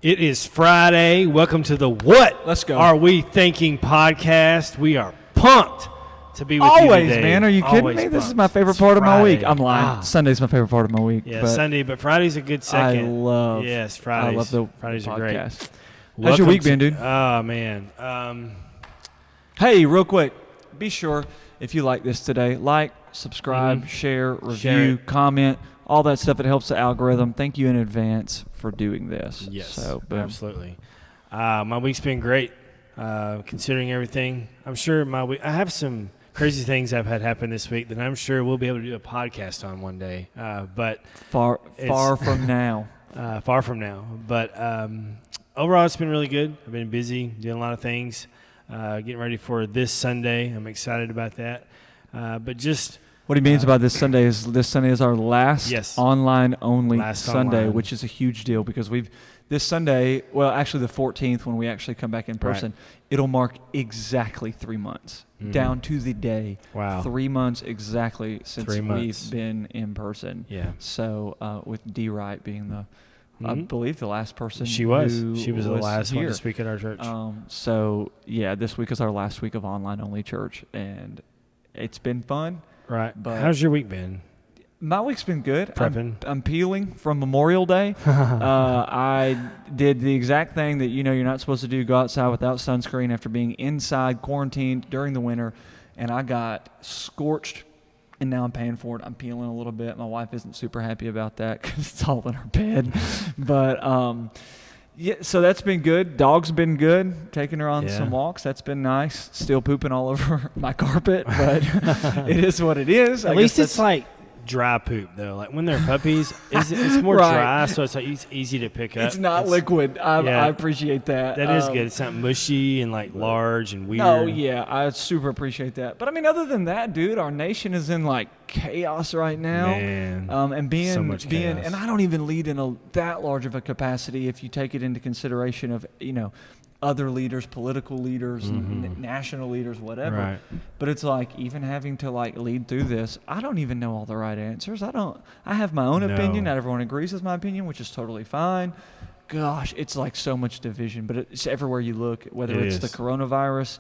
It is Friday. Welcome to the What Let's go. Are We Thinking podcast. We are pumped to be with Always, you today. man. Are you kidding me? This is my favorite part of my week. I'm lying. Sunday's my favorite part of my week. Yeah, Sunday, but Friday's a good second. I love. Yes, Fridays. I love the Fridays podcast. are great. How's your week been, dude? Oh man. Hey, real quick, be sure if you like this today, like, subscribe, share, review, comment, all that stuff. It helps the algorithm. Thank you in advance for doing this. Yes, so, boom. absolutely. My week's been great, considering everything. I'm sure my week. I have some crazy things I've had happen this week that I'm sure we'll be able to do a podcast on one day. But far from now. Far from now. But overall, it's been really good. I've been busy doing a lot of things, getting ready for this Sunday. I'm excited about that. But just what he means about this Sunday is our last online only Sunday, online. which is a huge deal because this Sunday, well, actually the 14th when we actually come back in person, it'll mark exactly 3 months, down to the day. Wow. 3 months exactly since we've been in person. Yeah. So with D. Wright being I believe the last person. She was the last one to speak at our church. So yeah, this week is our last week of online only church, and it's been fun. Right. But how's your week been? My week's been good. Prepping. I'm peeling from Memorial Day. I did the exact thing that you're not supposed to do, go outside without sunscreen after being inside quarantined during the winter, and I got scorched, and now I'm paying for it. I'm peeling a little bit. My wife isn't super happy about that because it's all in her bed. But yeah, so that's been good. Dog's been good. Taking her on some walks. That's been nice. Still pooping all over my carpet, but it is what it is. At least it's like dry poop though. Like when they're puppies, it's more dry, so it's like it's easy to pick up. It's not liquid. I appreciate that. That is good. It's not mushy and like large and weird. Oh yeah, I super appreciate that. But I mean, other than that, dude, our nation is in like chaos right now. Man, and being so much chaos. And I don't even lead in that large of a capacity if you take it into consideration of other leaders, political leaders, national leaders, whatever. Right. But it's like even having to like lead through this, I don't even know all the right answers. I have my own opinion. Not everyone agrees with my opinion, which is totally fine. Gosh, it's like so much division, but it's everywhere you look, whether it's the coronavirus,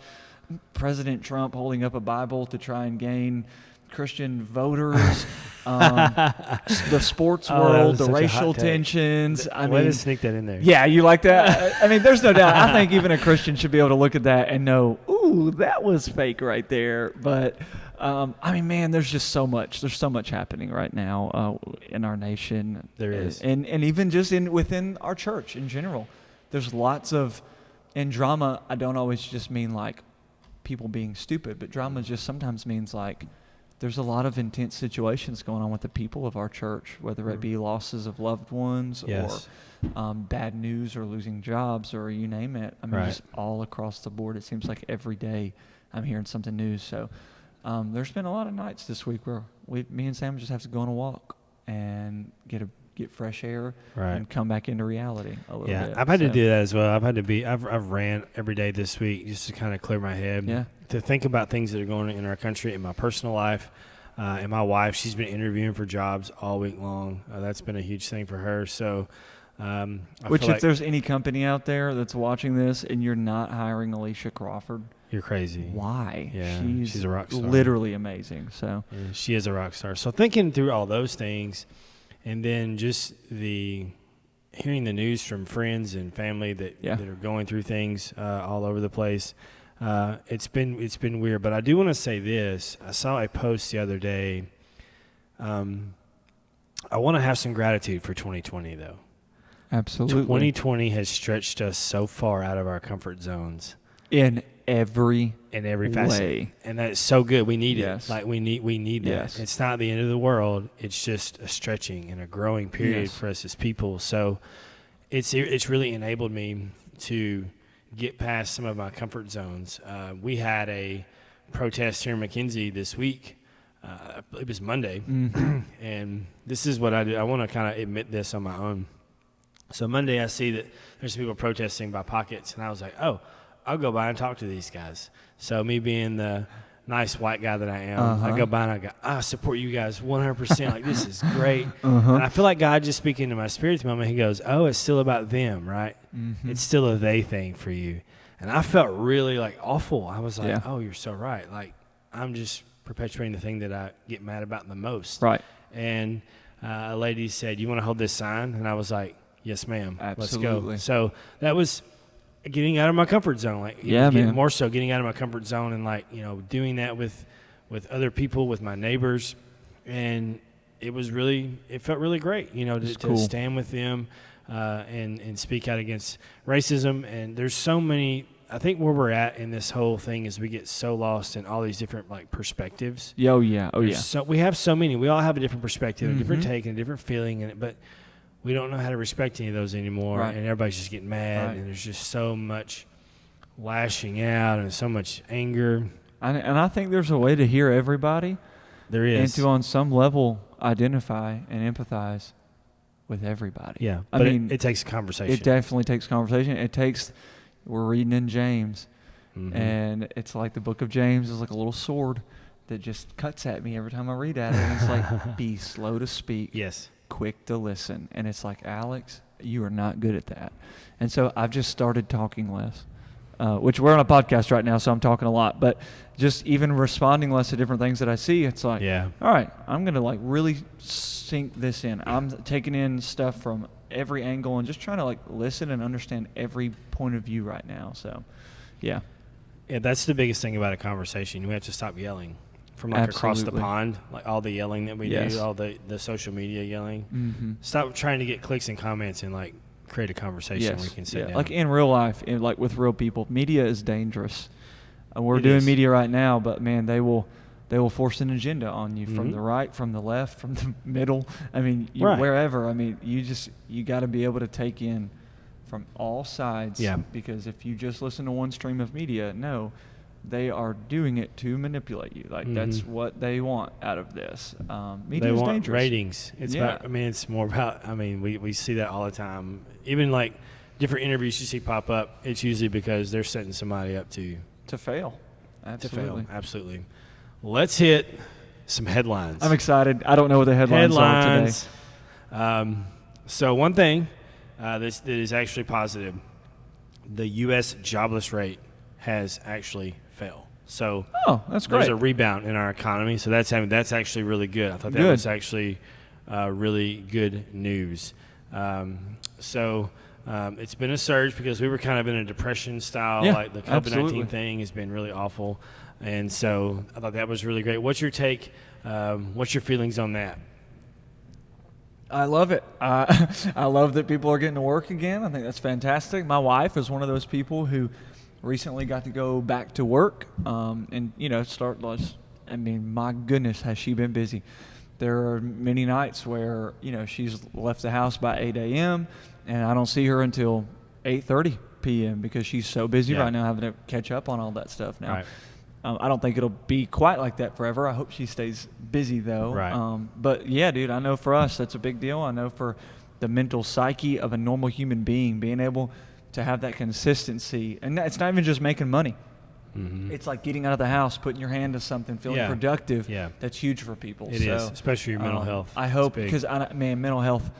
President Trump holding up a Bible to try and gain Christian voters, the sports world, the racial tensions. I mean, way to sneak that in there. Yeah, you like that? I mean, there's no doubt. I think even a Christian should be able to look at that and know, ooh, that was fake right there. But I mean, man, there's just so much. There's so much happening right now in our nation. There is, and even just within our church in general. There's lots of, and drama. I don't always just mean like people being stupid, but drama just sometimes means like. There's a lot of intense situations going on with the people of our church, whether it be losses of loved ones or bad news or losing jobs or you name it. I mean, just all across the board. It seems like every day I'm hearing something new. So there's been a lot of nights this week where me and Sam just have to go on a walk and get fresh air and come back into reality a little bit. I've had to do that as well. I've ran every day this week just to kind of clear my head. Yeah. To think about things that are going on in our country, in my personal life, and my wife. She's been interviewing for jobs all week long. That's been a huge thing for her. So, if there's any company out there that's watching this and you're not hiring Alicia Crawford, you're crazy. Why? Yeah, she's a rock star. Literally amazing. So she is a rock star. So thinking through all those things, and then just hearing the news from friends and family that are going through things all over the place. It's been weird, but I do want to say this. I saw a post the other day. I want to have some gratitude for 2020, though. Absolutely. 2020 has stretched us so far out of our comfort zones. In every facet. way. And that's so good. We need it. Like we need that. Yes. It's not the end of the world. It's just a stretching and a growing period for us as people. So it's really enabled me to get past some of my comfort zones. We had a protest here in McKenzie this week. I believe it was Monday. And this is what I do. I want to kind of admit this on my own. So Monday I see that there's people protesting by pockets, and I was like, oh, I'll go by and talk to these guys. So me being the nice white guy that I am, I go by and I go, I support you guys 100%. Like, this is great. And I feel like God just speaking to my spirit at the moment. He goes, oh, it's still about them, right? It's still a they thing for you. And I felt really like awful. I was like, oh, you're so right. Like, I'm just perpetuating the thing that I get mad about the most. Right. And a lady said, you want to hold this sign? And I was like, yes, ma'am. Absolutely. Let's go. So that was getting out of my comfort zone. Like, man. More so getting out of my comfort zone and, like, doing that with other people, with my neighbors. And it felt really great, to stand with them and speak out against racism. And there's so many, I think where we're at in this whole thing is we get so lost in all these different, like, perspectives. Oh, yeah. So we have so many. We all have a different perspective, a different take, and a different feeling in it, but we don't know how to respect any of those anymore. Right. And everybody's just getting mad, and there's just so much lashing out and so much anger. And I think there's a way to hear everybody. There is. And to, on some level, identify and empathize with everybody. Yeah, but it takes a conversation. It definitely takes conversation. We're reading in James, and it's like the book of James is like a little sword that just cuts at me every time I read at it. And it's like, be slow to speak. Yes. Quick to listen. And it's like, Alex, you are not good at that. And so I've just started talking less, which we're on a podcast right now, so I'm talking a lot. But just even responding less to different things that I see, it's like, all right, I'm going to like really sink this in. I'm taking in stuff from every angle and just trying to like listen and understand every point of view right now. So, yeah. Yeah, that's the biggest thing about a conversation. We have to stop yelling. From like across the pond, like all the yelling that we do, all the social media yelling. Stop trying to get clicks and comments and like create a conversation where you can sit down. Like in real life, like with real people, media is dangerous. We're doing media right now, but man, they will force an agenda on you from the right, from the left, from the middle. I mean, wherever. I mean, you got to be able to take in from all sides. Yeah. Because if you just listen to one stream of media, they are doing it to manipulate you. Like that's what they want out of this. Media is dangerous. Ratings. It's more about. I mean, we see that all the time. Even like different interviews you see pop up, it's usually because they're setting somebody up to fail. Absolutely. Absolutely. Let's hit some headlines. I'm excited. I don't know what the headlines are today. So one thing that is actually positive: the U.S. jobless rate has actually fell. So that's great. There's a rebound in our economy. So that's actually really good. I thought that was actually really good news. It's been a surge because we were kind of in a depression style. Like the COVID-19 thing has been really awful. And so I thought that was really great. What's your take? What's your feelings on that? I love it. I love that people are getting to work again. I think that's fantastic. My wife is one of those people who recently got to go back to work and, my goodness, has she been busy. There are many nights where, she's left the house by 8 a.m. and I don't see her until 8:30 p.m. because she's so busy right now having to catch up on all that stuff now. Right. I don't think it'll be quite like that forever. I hope she stays busy, though. Right. But, yeah, dude, I know for us that's a big deal. I know for the mental psyche of a normal human being, being able to have that consistency. And it's not even just making money. It's like getting out of the house, putting your hand to something, feeling productive. Yeah. That's huge for people. It is, especially your mental health. I hope, because, mental health,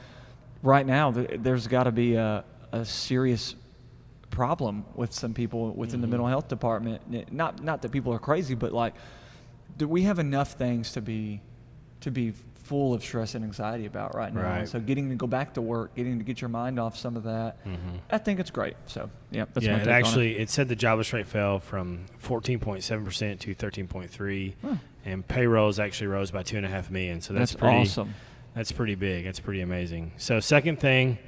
right now, there's got to be a serious problem with some people within the mental health department. Not that people are crazy, but like, do we have enough things to be full of stress and anxiety about right now? Right. So getting to go back to work, getting to get your mind off some of that, I think it's great. So that's my take on it. It said the jobless rate fell from 14.7% to 13.3%, and payrolls actually rose by 2.5 million. So that's pretty awesome. That's pretty big. That's pretty amazing. So second thing,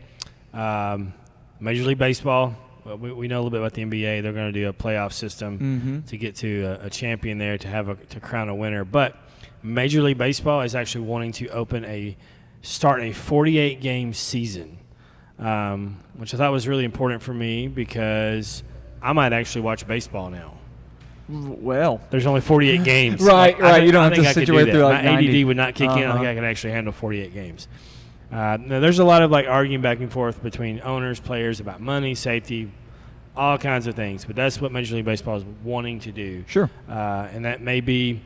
Major League Baseball. Well, we know a little bit about the NBA. They're going to do a playoff system to get to a champion there to crown a winner. But Major League Baseball is actually wanting to start a 48-game season, which I thought was really important for me because I might actually watch baseball now. Well, there's only 48 games. Right. You don't have to situate through like 90. My ADD would not kick in. I think I could actually handle 48 games. Now there's a lot of like arguing back and forth between owners, players about money, safety, all kinds of things. But that's what Major League Baseball is wanting to do. Sure. And that may be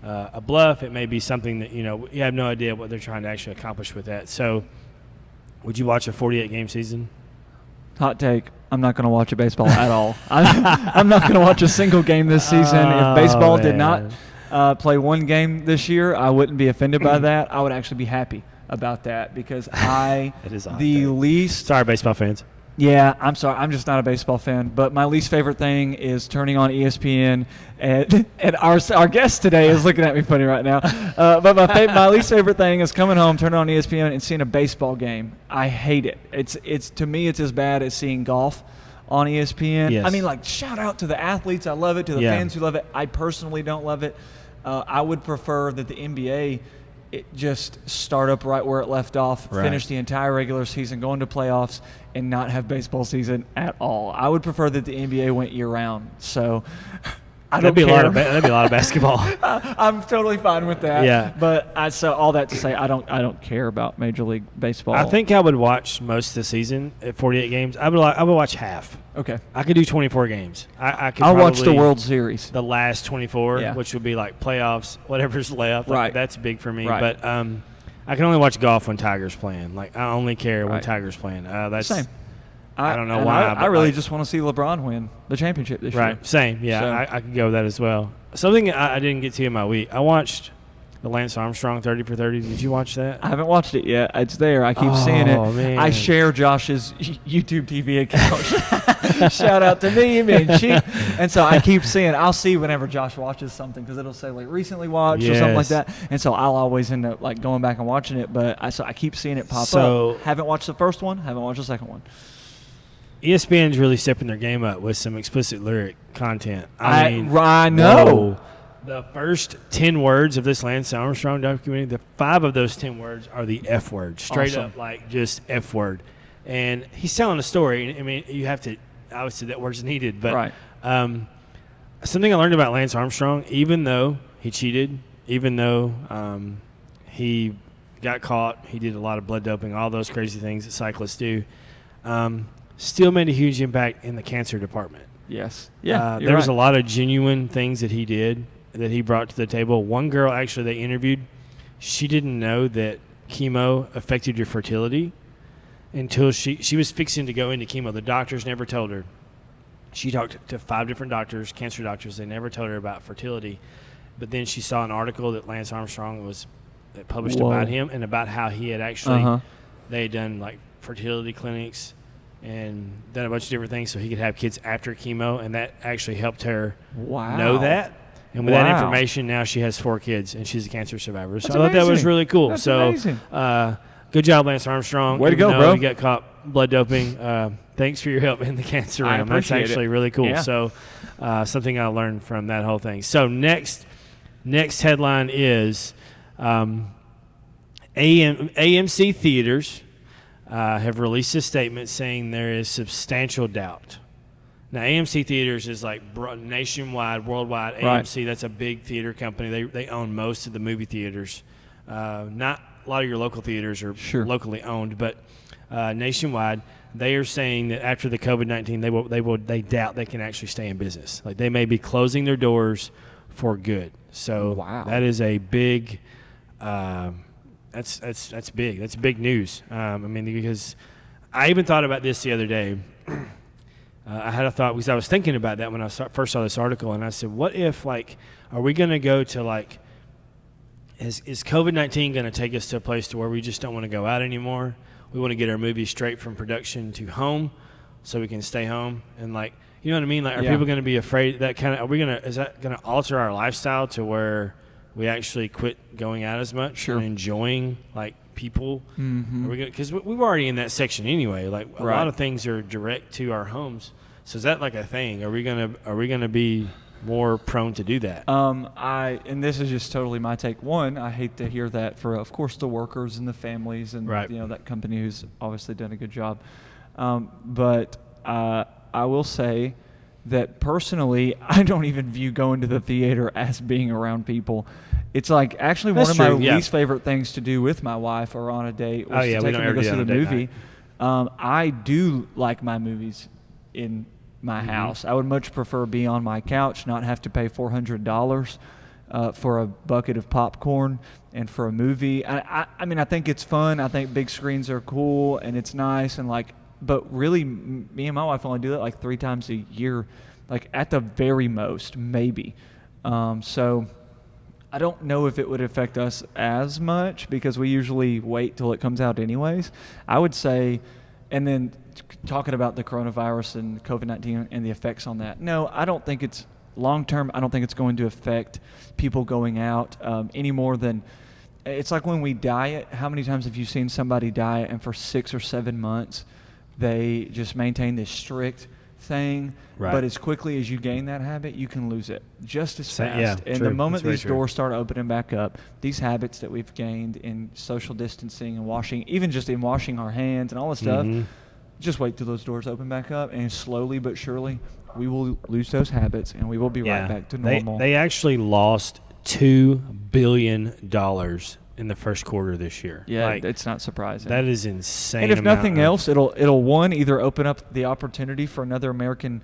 a bluff. It may be something that, you have no idea what they're trying to actually accomplish with that. So would you watch a 48-game season? Hot take. I'm not going to watch a baseball at all. I'm not going to watch a single game this season. If baseball did not play one game this year, I wouldn't be offended by that. I would actually be happy about that because least. Sorry, baseball fans. Yeah, I'm sorry. I'm just not a baseball fan. But my least favorite thing is turning on ESPN, and our guest today is looking at me funny right now. But my least favorite thing is coming home, turning on ESPN, and seeing a baseball game. I hate it. It's to me, it's as bad as seeing golf on ESPN. Yes. I mean, like, shout out to the athletes. I love it. To the fans who love it. I personally don't love it. I would prefer that the NBA just start up right where it left off, finish the entire regular season, go into playoffs, and not have baseball season at all. I would prefer that the NBA went year-round. So I don't care. That'd be a lot of basketball. I'm totally fine with that. Yeah. But so all that to say, I don't care about Major League Baseball. I think I would watch most of the season at 48 games. I would watch half. Okay. I could do 24 games. I'll watch the World Series. The last 24, which would be like playoffs, whatever's left. Right. Like, that's big for me. Right. But I can only watch golf when Tiger's playing. Like, I only care when Tiger's playing. That's same. I don't know why. I really just want to see LeBron win the championship this year. Right. Same. Yeah, so. I could go with that as well. Something I didn't get to in my week. I watched the Lance Armstrong 30 for 30. Did you watch that? I haven't watched it yet. It's there. I keep seeing it. Man. I share Josh's YouTube TV account. Shout out to me and she. And so I keep seeing. I'll see whenever Josh watches something because it'll say like recently watched or something like that. And so I'll always end up like going back and watching it. But I keep seeing it pop up. Haven't watched the first one. Haven't watched the second one. ESPN's really stepping their game up with some explicit lyric content. I know. Whoa. The first 10 words of this Lance Armstrong documentary, the 5 of those 10 words are the F word, straight up, like just F word. And he's telling a story. I mean, you have to, obviously that word's needed. But something I learned about Lance Armstrong, even though he cheated, even though he got caught, he did a lot of blood doping, all those crazy things that cyclists do, still made a huge impact in the cancer department. Yes. Yeah. There was a lot of genuine things that he did that he brought to the table. One girl actually they interviewed, she didn't know that chemo affected your fertility until she was fixing to go into chemo. The doctors never told her. She talked to 5 different doctors, cancer doctors. They never told her about fertility. But then she saw an article that Lance Armstrong that published about him and about how he had actually they had done like fertility clinics and done a bunch of different things so he could have kids after chemo, and that actually helped her know that. And with that information, now she has 4 kids, and she's a cancer survivor. So I thought that was really cool. That's amazing. Good job, Lance Armstrong. Way to go, bro. You got caught blood doping. Thanks for your help in the cancer realm. That's actually really cool. Yeah. So something I learned from that whole thing. So next headline is AMC theaters have released a statement saying there is substantial doubt. Now, AMC Theaters is like nationwide, worldwide. AMC, that's a big theater company. They own most of the movie theaters. Not a lot of your local theaters are locally owned, but nationwide, they are saying that after the COVID-19, they doubt they can actually stay in business. Like they may be closing their doors for good. So that is a big. That's big. That's big news. I mean, because I even thought about this the other day. I had a thought because I was thinking about that when I first saw this article, and I said, what if, like, are we going to go to, like, is COVID-19 going to take us to a place to where we just don't want to go out anymore? We want to get our movies straight from production to home so we can stay home. And, like, you know what I mean? Like, are people going to be afraid is that going to alter our lifestyle to where we actually quit going out as much and enjoying, like, people? Because we were already in that section anyway. Like a lot of things are direct to our homes. So is that like a thing? Are we gonna be more prone to do that? And this is just totally my take. One, I hate to hear that for, of course, the workers and the families and that company who's obviously done a good job. But I will say that personally, I don't even view going to the theater as being around people. It's like actually one of my least favorite things to do with my wife or on a date was to take her to go see the movie. I do like my movies in my house. I would much prefer be on my couch, not have to pay $400 for a bucket of popcorn and for a movie. I mean, I think it's fun. I think big screens are cool and it's nice and like, but really, me and my wife only do that like 3 times a year, like at the very most, maybe. So I don't know if it would affect us as much because we usually wait till it comes out anyways. I would say, and then talking about the coronavirus and COVID-19 and the effects on that. No, I don't think it's long term. I don't think it's going to affect people going out any more than it's like when we diet. How many times have you seen somebody diet and for 6 or 7 months they just maintain this strict thing, right. But as quickly as you gain that habit, you can lose it just as fast. Yeah, and true. the moment That's these doors start opening back up, these habits that we've gained in social distancing and washing, even just in washing our hands and all this stuff, just wait till those doors open back up, and slowly but surely we will lose those habits and we will be right back to normal. They actually lost $2 billion in the first quarter this year. Yeah, it's not surprising. That is insane. And if nothing else, it'll one, either open up the opportunity for another American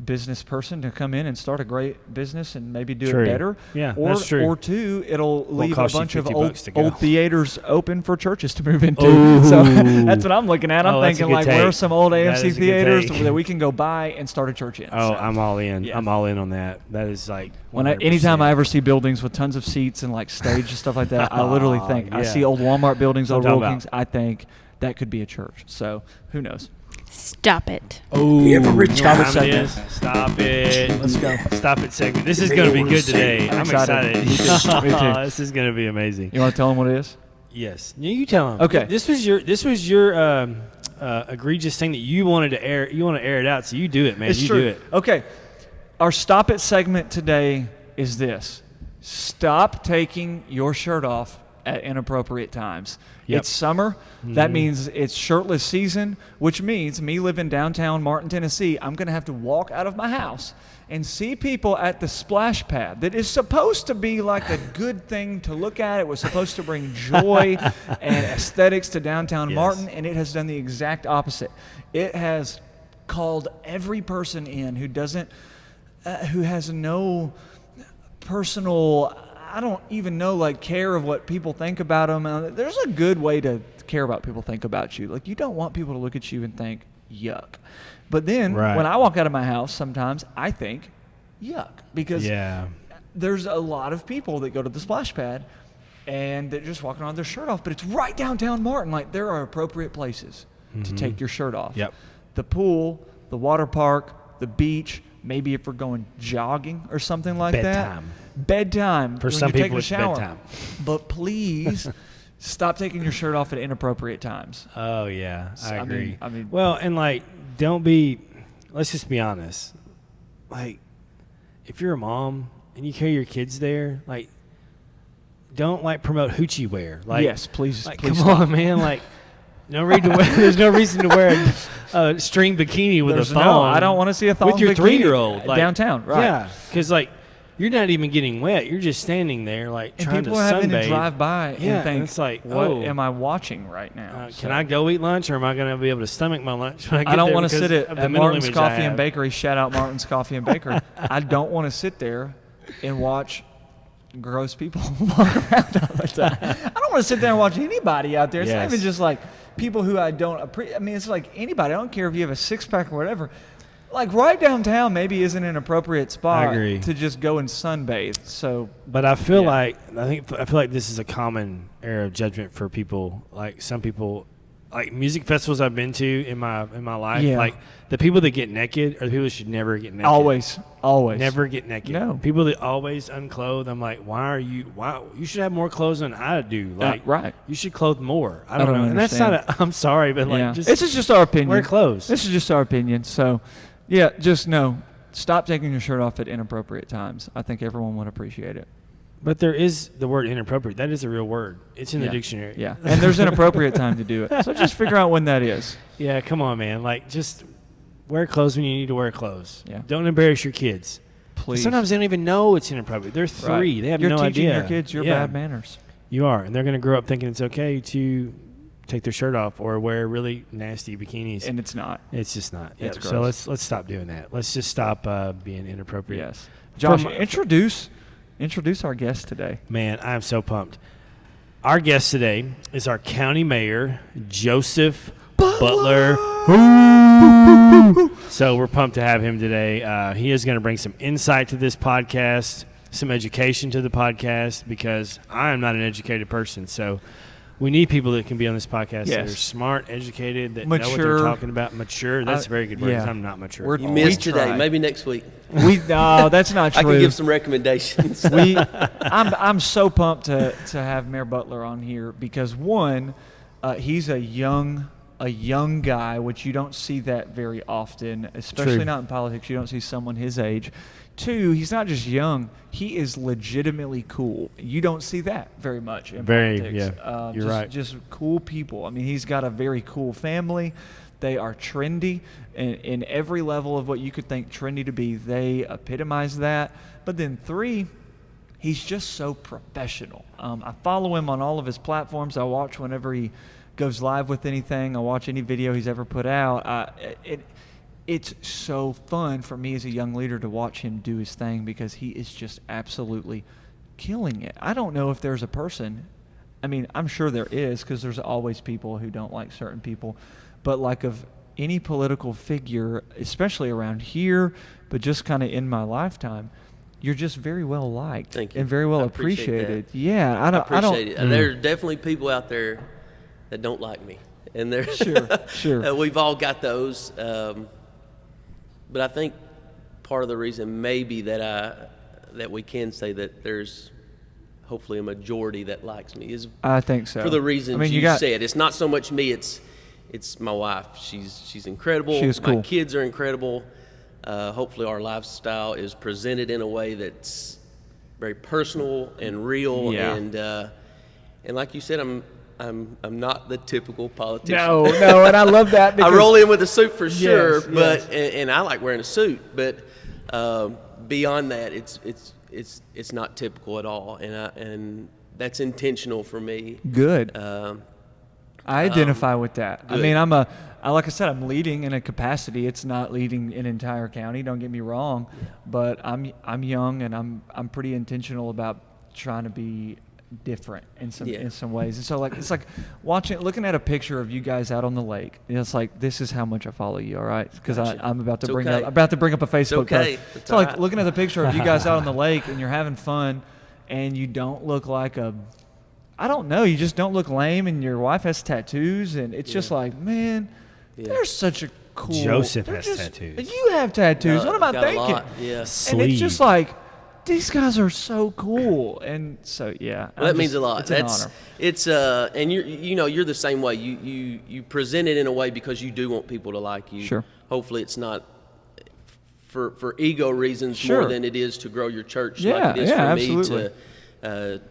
business person to come in and start a great business and maybe do it better. Yeah, or, that's true. Or 2, it'll leave a bunch of old theaters open for churches to move into. Ooh. So that's what I'm looking at. I'm thinking like, where are some old AMC theaters that we can go buy and start a church in? Oh, so, I'm all in. Yeah. I'm all in on that. That is like 100%. Anytime I ever see buildings with tons of seats and like stage and stuff like that, I literally think, I see old Walmart buildings, old Wilkins, I think that could be a church. So who knows? Stop it. Oh, Stop it. Stop it. Let's go. Stop it segment. This is going to be good today. I'm excited. Me too. This is going to be amazing. You want to tell them what it is? Yes. You tell them. Okay. This was your egregious thing that you wanted to air. You want to air it out, so you do it, man. It's you true. do it. Okay. Our Stop It segment today is this. Stop taking your shirt off at inappropriate times. Yep. It's summer. That means it's shirtless season, which means me living downtown Martin, Tennessee, I'm going to have to walk out of my house and see people at the splash pad that is supposed to be like a good thing to look at. It was supposed to bring joy and aesthetics to downtown Martin, and it has done the exact opposite. It has called every person in who doesn't, who has no personal, I don't even know, like, care of what people think about them. There's a good way to care about people think about you. Like, you don't want people to look at you and think, yuck. But then when I walk out of my house, sometimes I think, yuck. Because there's a lot of people that go to the splash pad and they're just walking around with their shirt off. But it's right downtown Martin. Like, there are appropriate places to take your shirt off. Yep. The pool, the water park, the beach, maybe if we're going jogging or something like that. Bedtime. For some people, it's shower. bedtime. But please stop taking your shirt off at inappropriate times. Oh, yeah. I agree. I mean, well, and like, let's just be honest. Like, if you're a mom and you carry your kids there, like, don't like promote hoochie wear. Like, yes, please. Like, please come on, man. Like, there's no reason to wear a string bikini with a thong. No, I don't want to see a thong with your bikini 3-year-old downtown. Right? Yeah, because like you're not even getting wet. You're just standing there like and trying to sunbathe. People are having to drive by and think, it's like, what am I watching right now? Can I go eat lunch, or am I going to be able to stomach my lunch when I get I don't there want to sit at Martin's Coffee and Bakery. Bakery. Shout out Martin's Coffee and Bakery. I don't want to sit there and watch gross people walk around all the time. I don't want to sit there and watch anybody out there. It's not even just like people who I don't appreciate. I mean, it's like anybody. I don't care if you have a six-pack or whatever. Like right downtown maybe isn't an appropriate spot to just go and sunbathe. So, but I feel like I feel like this is a common error of judgment for people. Like some people, like music festivals I've been to in my life. Yeah. Like the people that get naked are the people that should never get naked. Always. Never get naked. No. People that always unclothed. I'm like, why you should have more clothes than I do. Like, right. You should clothe more. I don't know. Understand. And that's not I'm sorry, but like, this is just our opinion. Wear clothes. This is just our opinion. So, yeah, just know, stop taking your shirt off at inappropriate times. I think everyone would appreciate it. But there is the word inappropriate. That is a real word. It's in the dictionary. Yeah, and there's an appropriate time to do it. So just figure out when that is. Yeah, come on, man. Like, just wear clothes when you need to wear clothes. Yeah. Don't embarrass your kids. Please. Sometimes they don't even know it's inappropriate. They're 3. Right. They have You're no idea. You're teaching your kids your bad manners. You are. And they're going to grow up thinking it's okay to take their shirt off or wear really nasty bikinis. And it's not. It's just not. It's So gross. let's stop doing that. Let's just stop being inappropriate. Yes. Josh, From- introduce our guest today. Man, I'm so pumped. Our guest today is our county mayor, Joseph Butler. So we're pumped to have him today. He is going to bring some insight to this podcast, some education to the podcast, because I am not an educated person. So we need people that can be on this podcast that are smart, educated, that know what they're talking about. Mature. That's a very good word. I'm not mature. You missed today. Maybe next week. No, that's not true. I can give some recommendations. I'm so pumped to have Mayor Butler on here because one, he's a young guy, which you don't see that very often, especially not in politics. You don't see someone his age. Two, he's not just young; he is legitimately cool. You don't see that very much in politics. Yeah, you're right. Just cool people. I mean, he's got a very cool family. They are trendy in every level of what you could think trendy to be. They epitomize that. But then three, he's just so professional. I follow him on all of his platforms. I watch whenever he goes live with anything. I watch any video he's ever put out. It's so fun for me as a young leader to watch him do his thing because he is just absolutely killing it. I don't know if there's a person, I mean, I'm sure there is because there's always people who don't like certain people, but like of any political figure, especially around here, but just kind of in my lifetime, you're just very well liked. Thank you. And very well I appreciate appreciated. that. Yeah, I appreciate it. There are definitely people out there that don't like me, and they're Sure. We've all got those. But I think part of the reason maybe that we can say that there's hopefully a majority that likes me is I think so. for the reasons you said. It's not so much me. It's my wife. She's incredible. She is cool. My kids are incredible. Hopefully our lifestyle is presented in a way that's very personal and real. Yeah. And like you said, I'm not the typical politician. No, and I love that. I roll in with a suit for sure, Yes, but and I like wearing a suit. But beyond that, it's not typical at all, and that's intentional for me. Good. I identify with that. good. I mean, like I said, I'm leading in a capacity. It's not leading an entire county. Don't get me wrong, but I'm young and I'm pretty intentional about trying to be different in some ways. And so it's like looking at a picture of you guys out on the lake. It's like, this is how much I follow you. All right, because Gotcha. I'm about to It's bring up a Facebook okay. post. It's So like all right. looking at the picture of you guys out on the lake and you're having fun, and you don't look like I don't know. You just don't look lame, and your wife has tattoos, and it's just like, man, there's such a cool. Joseph has tattoos. You have tattoos. What am I Got a thinking? lot, yeah. And it's just like, these guys are so cool, and so Well, that means a lot. It's an honor. It's and you're the same way. You present it in a way because you do want people to like you. Sure. Hopefully, it's not for ego reasons Sure. more than it is to grow your church. Yeah, like it is for absolutely. me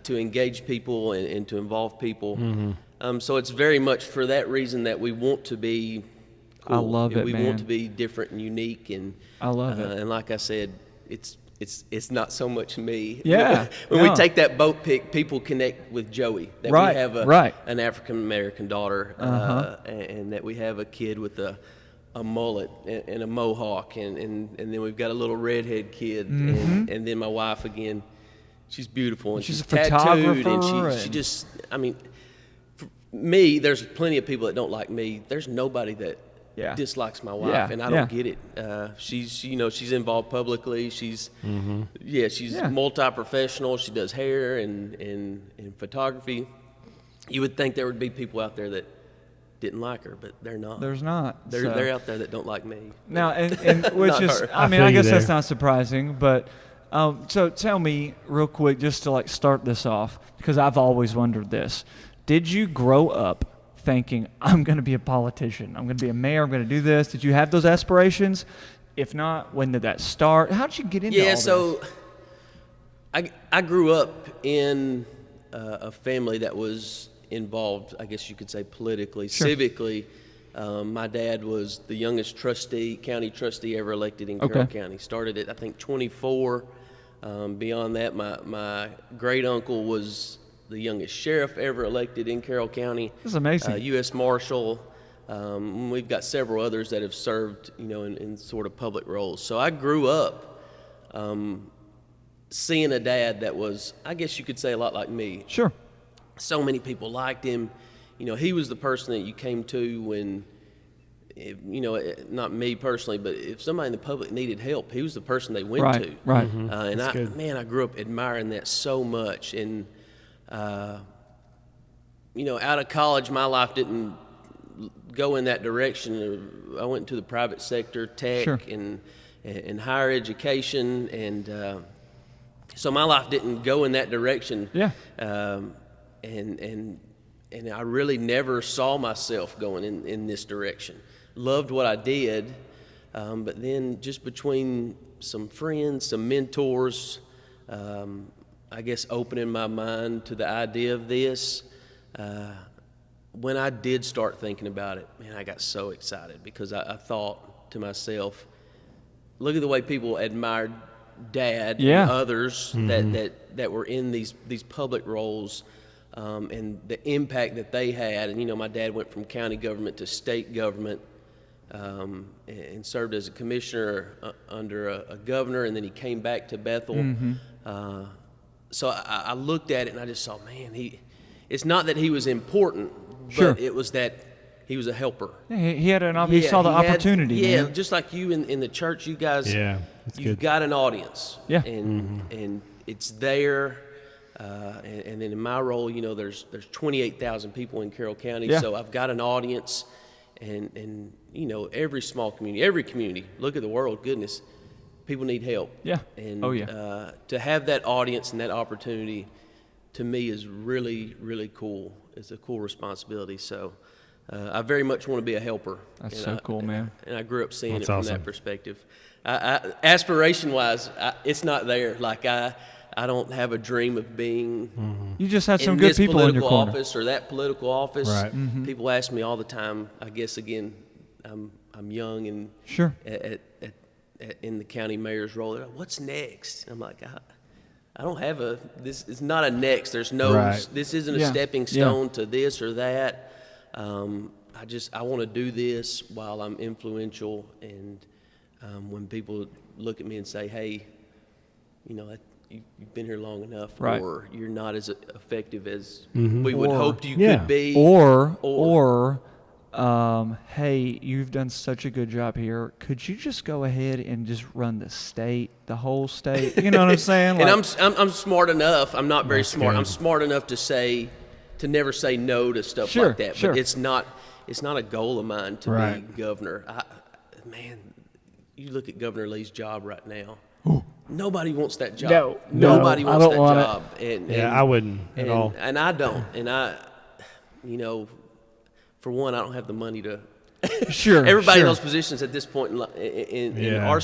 to engage people and to involve people. Mm-hmm. So it's very much for that reason that we want to be cool. I love it, We man. want to be different and unique, and I love it. And like I said, it's not so much me. Yeah, when no. we take that boat pic, people connect with Joey. That Right, we have right. an African American daughter, and that we have a kid with a mullet and a mohawk, and then we've got a little redhead kid, and then my wife again. She's beautiful, and She's a tattooed, photographer, and she just. I mean, for me, there's plenty of people that don't like me. There's nobody that dislikes my wife, Yeah, and I don't get it. She's involved publicly. She's multi-professional. She does hair and photography. You would think there would be people out there that didn't like her, but they're not. There's not. They're out there that don't like me. Now, and which Not is, her. I mean, feel I you guess that's there. not surprising, but so tell me real quick, just to like start this off, because I've always wondered this. Did you grow up thinking, I'm going to be a politician, I'm going to be a mayor, I'm going to do this? Did you have those aspirations? If not, when did that start? How did you get into all this? So I grew up in a family that was involved, I guess you could say, politically, civically. My dad was the youngest county trustee ever elected in Carroll County. Started at, I think, 24. Beyond that, my great uncle was the youngest sheriff ever elected in Carroll County. That's amazing. U.S. Marshal. We've got several others that have served, in sort of public roles. So I grew up seeing a dad that was, I guess you could say, a lot like me. Sure. So many people liked him. He was the person that you came to when, not me personally, but if somebody in the public needed help, he was the person they went to. Right. And I grew up admiring that so much. And, out of college, my life didn't go in that direction. I went to the private sector, tech, Sure. and higher education, and so my life didn't go in that direction. Yeah. And I really never saw myself going in this direction. Loved what I did, but then just between some friends, some mentors, I guess opening my mind to the idea of this, when I did start thinking about it, man, I got so excited because I thought to myself, look at the way people admired Dad and others that were in these public roles, and the impact that they had. And my dad went from county government to state government, and served as a commissioner under a governor, and then he came back to Bethel. So I looked at it and I just saw, man, it's not that he was important, but it was that he was a helper. Yeah, he had he saw the opportunity. Man. Just like you in the church, you guys, you've got an audience. Yeah. And it's there. And then in my role, there's 28,000 people in Carroll County, so I've got an audience, and every small community, every community, look at the world, goodness, people need help. Yeah. And to have that audience and that opportunity, to me, is really, really cool. It's a cool responsibility. So I very much want to be a helper. That's so cool, man. And I grew up seeing That's it from awesome. that perspective. Aspiration-wise, it's not there. Like I don't have a dream of being You just had some in this good people in your political corner. office or that political office. Right. People ask me all the time. I guess again, I'm young and Sure. in the county mayor's role. They're like, what's next? I'm like, I don't have this is not a next. There's no, Right. this isn't a Yeah. stepping stone to this or that. I want to do this while I'm influential. And when people look at me and say, hey, you've been here long enough, Right. or you're not as effective as we would Or- hoped you Yeah. could be. Or hey, you've done such a good job here. Could you just go ahead and just run the whole state? You know what I'm saying? And I'm smart enough. I'm not very That's smart. good. I'm smart enough to never say no to stuff Sure, like that. sure. But it's not a goal of mine to Right. be governor. Man, you look at Governor Lee's job right now. Nobody wants that job. No, Nobody no, I wants don't that want it. job. And I wouldn't at and, all. And I don't. And for one, I don't have the money to. Sure. Everybody sure. in those positions at this point in Yeah. our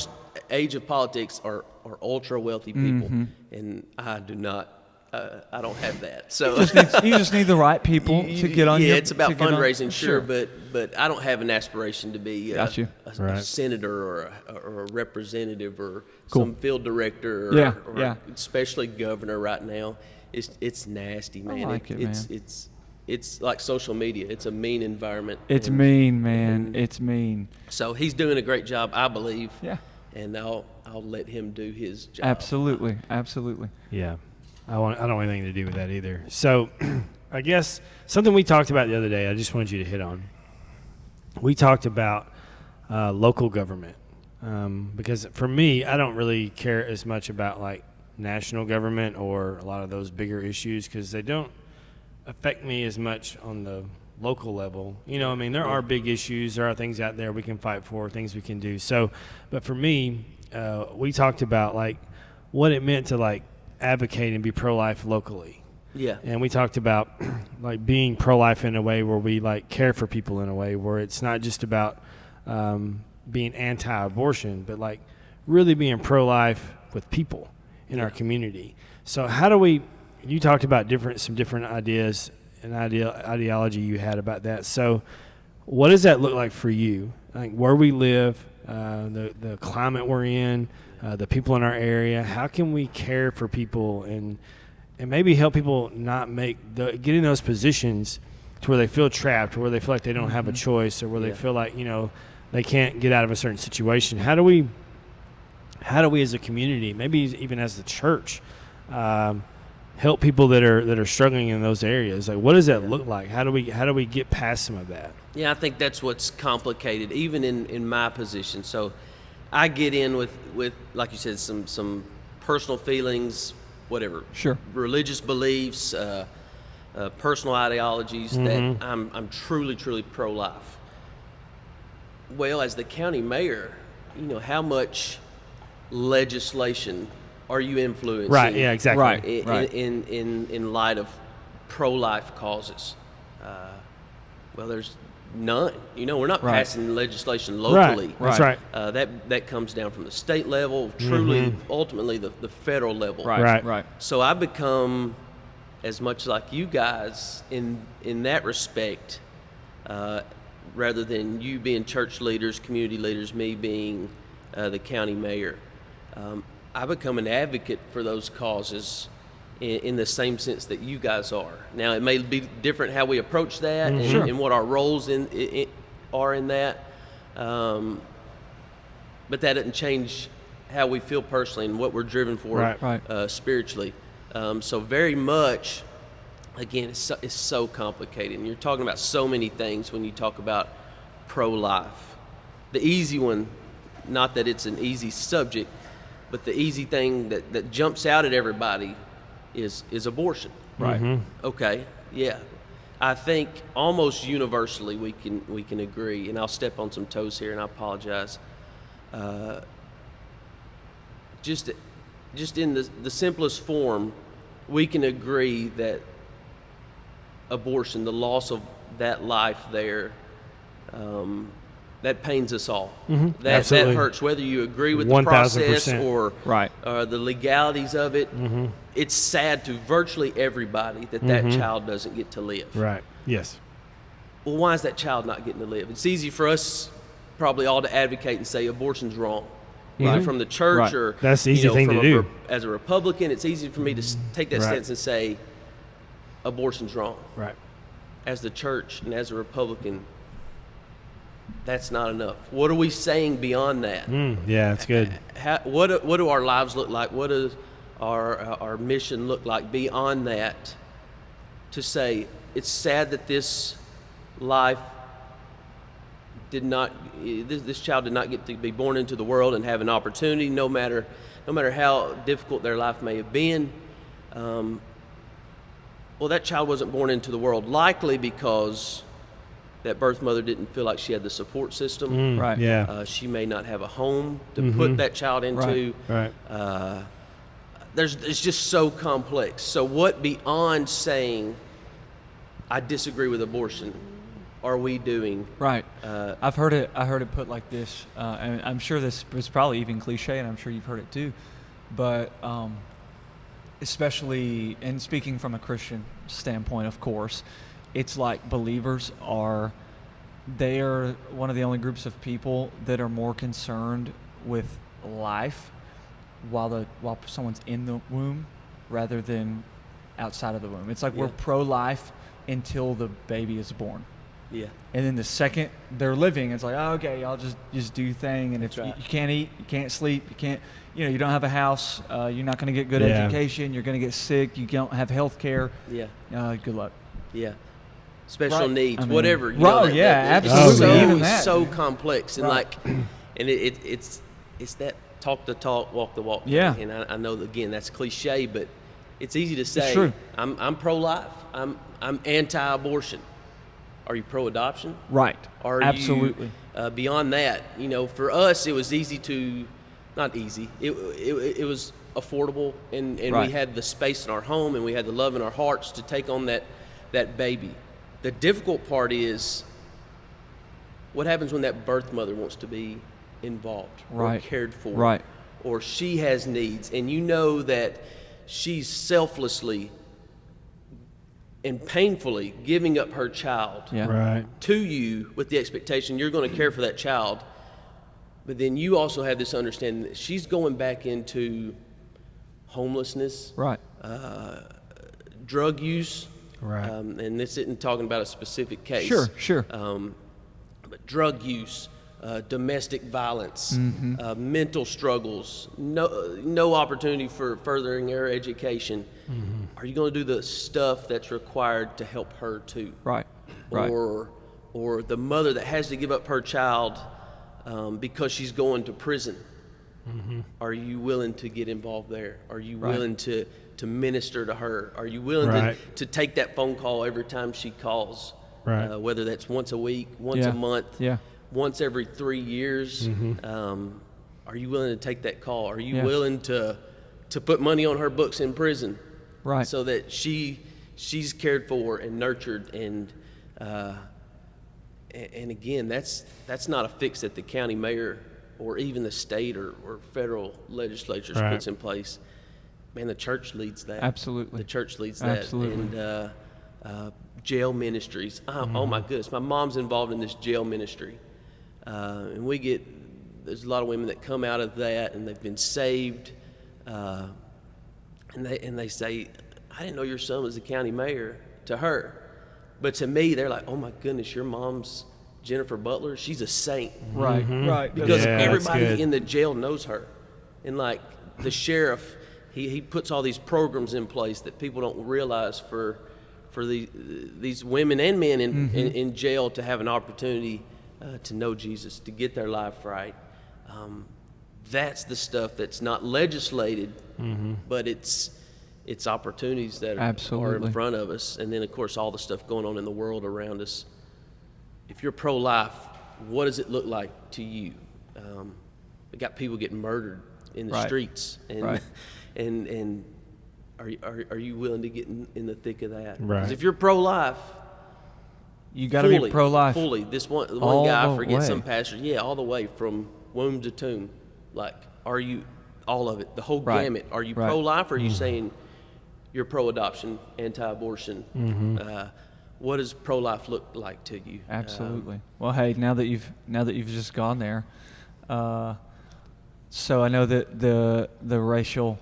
age of politics are ultra wealthy people, Mm-hmm. and I do not. I don't have that. So You just need the right people to get on. Yeah, it's about to get on- fundraising, sure, but I don't have an aspiration to be Got you. a Right. senator or a representative or Cool. some field director or, Yeah, or yeah. especially governor right now. It's nasty, man. like it, man. It's like social media. It's a mean environment. It's and- mean, man. and- It's mean. So he's doing a great job, I believe. Yeah. And I'll let him do his job. Absolutely. Absolutely. Yeah, I don't want anything to do with that either. So, I guess something we talked about the other day, I just wanted you to hit on. We talked about local government because for me, I don't really care as much about like national government or a lot of those bigger issues because they don't affect me as much on the local level. I mean, there are big issues. There are things out there we can fight for, things we can do. So, but for me, we talked about like what it meant to like advocate and be pro-life locally. Yeah. And we talked about like being pro-life in a way where we like care for people in a way where it's not just about being anti-abortion, but like really being pro-life with people in our community. So how do you talked about some different ideas and ideology you had about that. So what does that look like for you? Like where we live, the climate we're in, the people in our area, how can we care for people and maybe help people not get in those positions to where they feel trapped, or where they feel like they don't have a choice, or where they feel like, they can't get out of a certain situation. How do we as a community, maybe even as the church, help people that are struggling in those areas? Like, what does that look like? How do we get past some of that? Yeah, I think that's what's complicated, even in my position. So I get in with like you said, some personal feelings, whatever, religious beliefs, personal ideologies, that I'm truly pro-life. Well, as the county mayor, how much legislation are you influencing? Right. Yeah. Exactly. In light of pro-life causes? Well, there's none. We're not passing legislation locally. Right. That's right. That comes down from the state level, truly, ultimately the federal level. Right. So I become as much like you guys in that respect, rather than you being church leaders, community leaders, me being the county mayor. I become an advocate for those causes in the same sense that you guys are. Now, it may be different how we approach that and what our roles are in that, but that doesn't change how we feel personally and what we're driven for spiritually. So very much, again, it's so complicated. And you're talking about so many things when you talk about pro-life. The easy one, not that it's an easy subject, but the easy thing that jumps out at everybody is abortion. Right. Okay. Yeah. I think almost universally we can agree, and I'll step on some toes here, and I apologize. Just in the simplest form, we can agree that abortion, the loss of that life there, that pains us all. That hurts, whether you agree with the process or the legalities of it. It's sad to virtually everybody that child doesn't get to live. Right. Yes. Well, why is that child not getting to live? It's easy for us probably all to advocate and say abortion's wrong. Either from the church or that's the easy thing to do. As a Republican, it's easy for me to take that stance and say abortion's wrong. Right. As the church and as a Republican, that's not enough. What are we saying beyond that? Yeah, that's good. What do our lives look like? What does our mission look like beyond that? To say it's sad that this life this child did not get to be born into the world and have an opportunity, no matter how difficult their life may have been. Well, that child wasn't born into the world likely because that birth mother didn't feel like she had the support system. She may not have a home to put that child into. It's just so complex. So what beyond saying I disagree with abortion are we doing? I heard it put like this, and I'm sure this was probably even cliche, and I'm sure you've heard it too, but especially in speaking from a Christian standpoint, of course, it's like believers they are one of the only groups of people that are more concerned with life while someone's in the womb rather than outside of the womb. It's like we're pro-life until the baby is born. Yeah. And then the second they're living, it's like, oh, okay, I'll just do your thing. And if you can't eat, you can't sleep, you don't have a house, you're not going to get good education, you're going to get sick, you don't have health care. Yeah. Good luck. Yeah. Special needs, whatever. Absolutely. It's so complex, and it's that talk the talk, walk the walk. Yeah. And I know again that's cliche, but it's easy to say. It's true. I'm pro-life. I'm anti-abortion. Are you pro-adoption? Right. Are absolutely. You beyond that? For us, it was easy to, not easy. It was affordable, and we had the space in our home, and we had the love in our hearts to take on that baby. The difficult part is what happens when that birth mother wants to be involved or cared for, or she has needs, and you know that she's selflessly and painfully giving up her child to you with the expectation you're going to care for that child, but then you also have this understanding that she's going back into homelessness, drug use. Right. And this isn't talking about a specific case. Sure. But drug use, domestic violence, Mm-hmm. mental struggles, no opportunity for furthering her education. Mm-hmm. Are you going to do the stuff that's required to help her too? Right. Or the mother that has to give up her child because she's going to prison. Mm-hmm. Are you willing to get involved there? Are you Right. willing to minister to her? Are you willing Right. to take that phone call every time she calls? Right. Whether that's once a week, once a month, Yeah. once every 3 years. Mm-hmm. Are you willing to take that call? Are you Yeah. willing to put money on her books in prison, Right. so that she's cared for and nurtured, and again, that's not a fix that the county mayor or even the state or federal legislatures Right. puts in place. Man, the church leads that. Absolutely. The church leads that. Absolutely. And jail ministries. Oh my goodness, my mom's involved in this jail ministry, and there's a lot of women that come out of that and they've been saved, and they say, I didn't know your son was the county mayor, to her, but to me they're like, oh my goodness, your mom's Jennifer Butler, she's a saint. Right. Mm-hmm. Right. Because Yeah, that's everybody good. in the jail knows her. And like the sheriff, he puts all these programs in place that people don't realize for these women and men in jail to have an opportunity to know Jesus, to get their life right. That's the stuff that's not legislated, but it's opportunities that are Absolutely. in front of us. And then, of course, all the stuff going on in the world around us. If you're pro-life, what does it look like to you? We got people getting murdered in the Right. streets, and Right. and are you willing to get in the thick of that? Right. 'Cause if you're pro-life, You got to be fully, pro-life. Fully, the one all guy, the I forget way. some pastor, all the way from womb to tomb. Like, are you all of it, the whole Right. gamut? Are you Right. pro-life, or are you saying you're pro-adoption, anti-abortion? What does pro-life look like to you? Absolutely. Well, hey, now that you've just gone there, so I know that the racial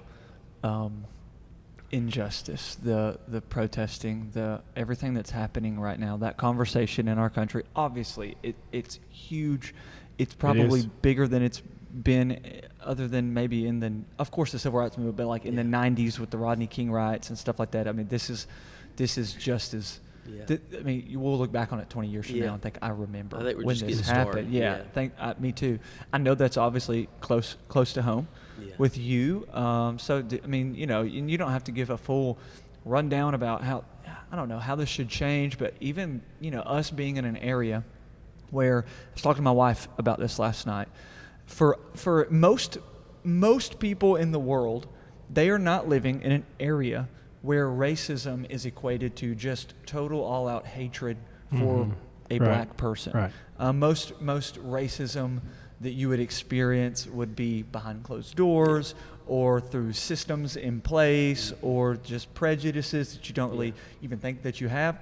injustice, the protesting, the everything that's happening right now, that conversation in our country, obviously it's huge. It's probably is. bigger than it's been, other than maybe of course the civil rights movement, but like in the 90s with the Rodney King riots and stuff like that. I mean, this is just as. Yeah. I mean, you will look back on it 20 years from Yeah. now and think, I remember I think we're when just this getting happened. started. Yeah, me too. I know that's obviously close to home Yeah. with you. So, I mean, you know, and you don't have to give a full rundown about how, I don't know, how this should change, but even, you know, us being in an area where, I was talking to my wife about this last night, for most people in the world, they are not living in an area where racism is equated to just total all-out hatred for a Right. black person. Right. Most racism that you would experience would be behind closed doors or through systems in place or just prejudices that you don't really even think that you have.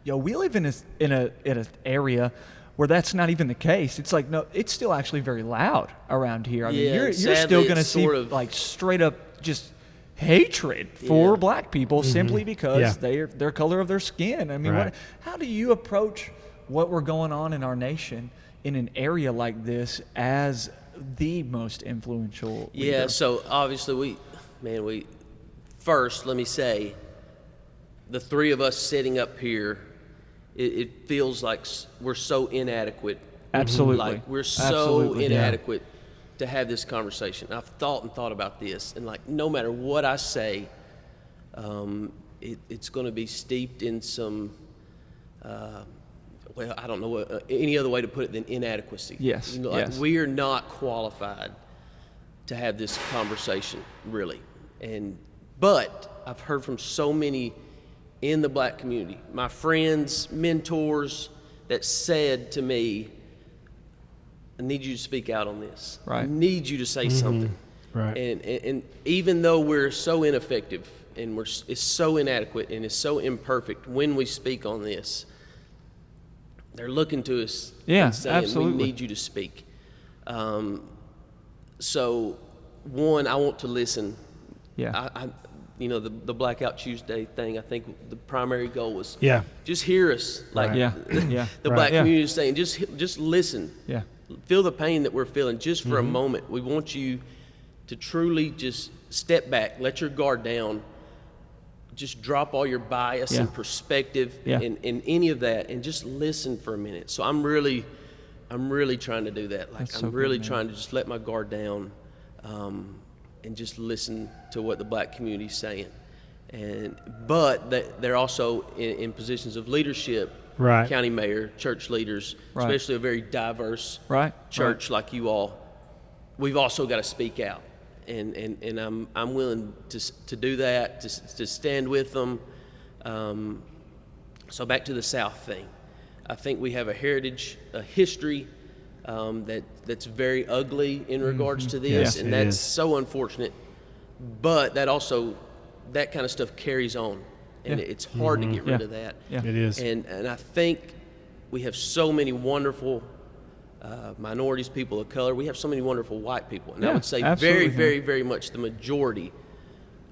We live in an area where that's not even the case. It's like, no, it's still actually very loud around here. I mean, you're sadly, still going to it's see sort of- like straight up just hatred for Yeah. black people simply because Yeah. their color of their skin. I mean, Right. how do you approach what we're going on in our nation in an area like this as the most influential leader? Yeah, so obviously first, let me say, the three of us sitting up here, it feels like we're so inadequate. Absolutely. Like, we're so Absolutely. inadequate to have this conversation. I've thought about this, and like, no matter what I say, it's going to be steeped in some, I don't know any other way to put it than inadequacy. Yes, You know, like, yes. we are not qualified to have this conversation, really. But I've heard from so many in the black community, my friends, mentors, that said to me, I need you to speak out on this. Right. I need you to say something. Right. And even though we're so ineffective and it's so inadequate and it's so imperfect when we speak on this, they're looking to us Yeah, and saying, absolutely. we need you to speak. So, one, I want to listen. Yeah. the Blackout Tuesday thing, I think the primary goal was Yeah. just hear us. Like Yeah. the Right. black Yeah. community is saying, just listen. Yeah. Feel the pain that we're feeling just for a moment. We want you to truly just step back, let your guard down, just drop all your bias Yeah. and perspective Yeah. in any of that, and just listen for a minute. So I'm really trying to do that. Like That's so I'm really good, man. trying to just let my guard down, and just listen to what the black community's saying. But they're also in positions of leadership. Right. County mayor, church leaders, Right. especially a very diverse Right. church like you all. We've also got to speak out, and I'm willing to do that, to stand with them. So back to the South thing, I think we have a history that's very ugly in regards to this, Yes, and it that's is. so unfortunate. But that kind of stuff carries on, and Yeah. it's hard to get rid Yeah. of that. Yeah. It is. And I think we have so many wonderful minorities, people of color. We have so many wonderful white people, and I Yeah, would say absolutely, very, very, very much the majority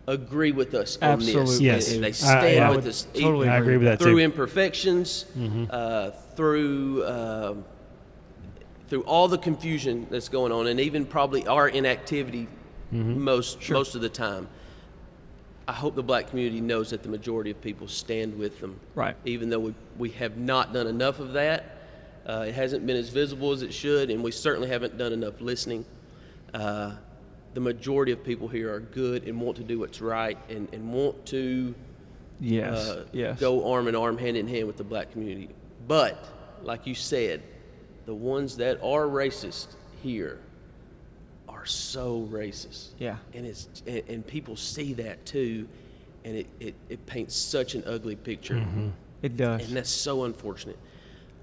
agree with us on this. Absolutely. Yes. And they I stand would with us totally I agree with that through too. imperfections, through all the confusion that's going on, and even probably our inactivity most of the time. I hope the black community knows that the majority of people stand with them. Right. Even though we have not done enough of that. It hasn't been as visible as it should, and we certainly haven't done enough listening. The majority of people here are good and want to do what's right, and want to Yes. Yes. go arm in arm, hand in hand with the black community. But, like you said, the ones that are racist here are so racist. Yeah. And people see that too, and it paints such an ugly picture. It does. And that's so unfortunate.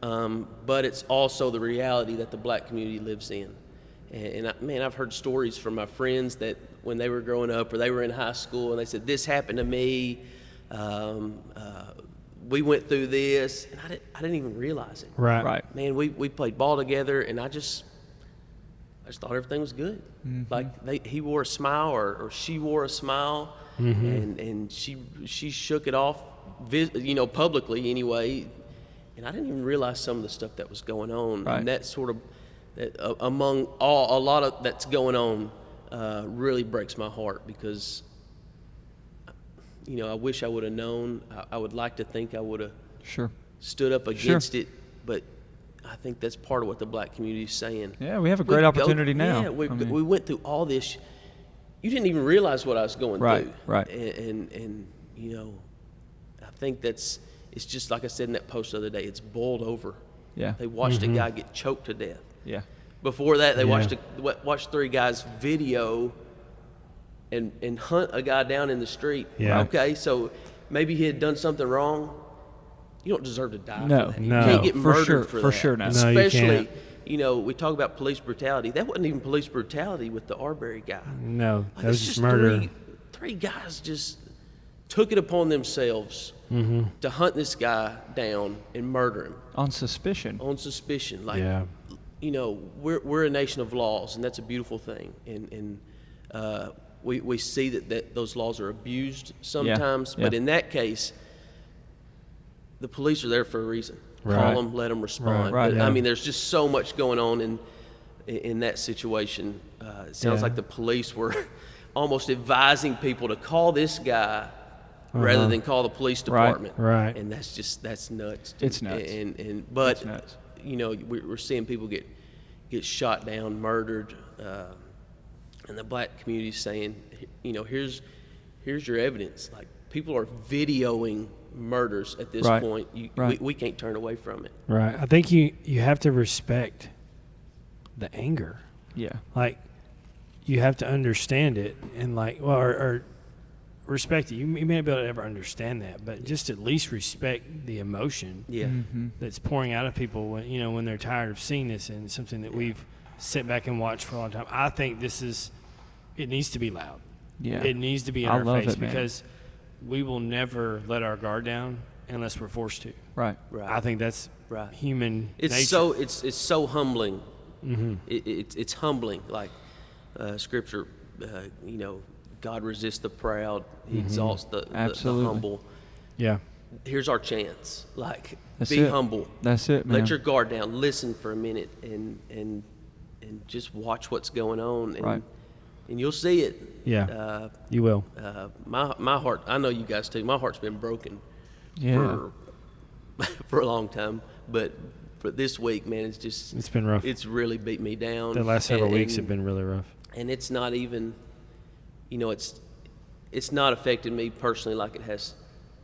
But it's also the reality that the black community lives in. Man, I've heard stories from my friends that when they were growing up or they were in high school and they said, this happened to me, we went through this, and I didn't even realize it. Right. Right. Man, we played ball together, and I just thought everything was good. Like he wore a smile, or she wore a smile, and she shook it off, publicly anyway. And I didn't even realize some of the stuff that was going on, Right. and that sort of among a lot of that's going on really breaks my heart, because I wish I would have known. I would like to think I would have Sure. stood up against it, but I think that's part of what the black community is saying. Yeah, we have a great opportunity now. Yeah, we I mean- went through all this. You didn't even realize what I was going Right, through. right. And I think it's just like I said in that post the other day. It's boiled over. Yeah. They watched a guy get choked to death. Yeah. Before that, they Yeah. watched three guys video and hunt a guy down in the street. Yeah. Okay, so maybe he had done something wrong. You don't deserve to die No, for that. no. You can't get For murdered sure, for for that. sure not. No, you Especially, can't. we talk about police brutality. That wasn't even police brutality with the Arbery guy. No, Like, that was it's just murder. Three guys just took it upon themselves to hunt this guy down and murder him On suspicion. on suspicion. Like, Yeah. we're a nation of laws, and that's a beautiful thing. And we see that those laws are abused sometimes. Yeah. But in that case, the police are there for a reason. Right. Call them, let them respond. Right, But, yeah. I mean, there's just so much going on in that situation. It sounds Yeah. like the police were almost advising people to call this guy rather than call the police department. Right. And that's nuts. It's nuts. But It's nuts. we're seeing people get shot down, murdered, and the black community saying, here's your evidence. Like, people are videoing murders at this Right. point. Right. We can't turn away from it. Right. I think you have to respect the anger. Yeah. Like, you have to understand it, and or respect it. You may not be able to ever understand that, but just at least respect the emotion Yeah. that's pouring out of people when they're tired of seeing this, and it's something that we've sat back and watched for a long time. I think it needs to be loud. Yeah. It needs to be in I our love face, it, man. because we will never let our guard down unless we're forced to. Right. Right. I think that's Right. human It's nature. it's so humbling. It's humbling. Like Scripture, God resists the proud. He exalts the humble. Yeah. Here's our chance. Like, That's be it. humble. That's it, man. Let your guard down. Listen for a minute and just watch what's going on. And, Right. and you'll see it. Yeah. You will. My heart, I know you guys too, my heart's been broken for a long time. But this week, man, it's been rough. It's really beat me down. The last several weeks have been really rough. And it's not even, it's not affected me personally like it has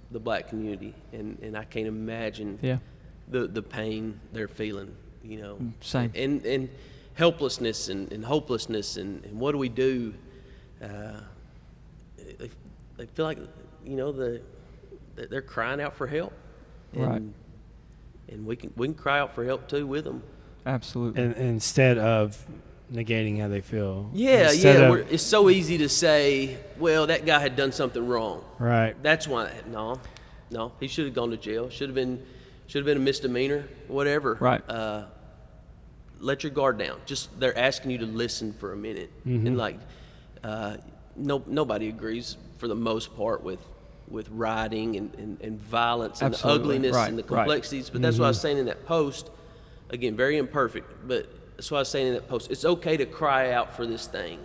the black community. And I can't imagine the pain they're feeling, Same. And helplessness and hopelessness and what do we do? They feel like, they're crying out for help. Right. And we can cry out for help too with them. Absolutely. And instead of negating how they feel. Yeah, Instead of, it's so easy to say, well, that guy had done something wrong. Right. That's why. No, he should have gone to jail. Should have been a misdemeanor, whatever. Right. Let your guard down. Just they're asking you to listen for a minute, and nobody agrees for the most part with rioting and violence and the ugliness and the complexities. But that's what I was saying in that post. Again, very imperfect, but that's what I was saying in that post. It's okay to cry out for this thing: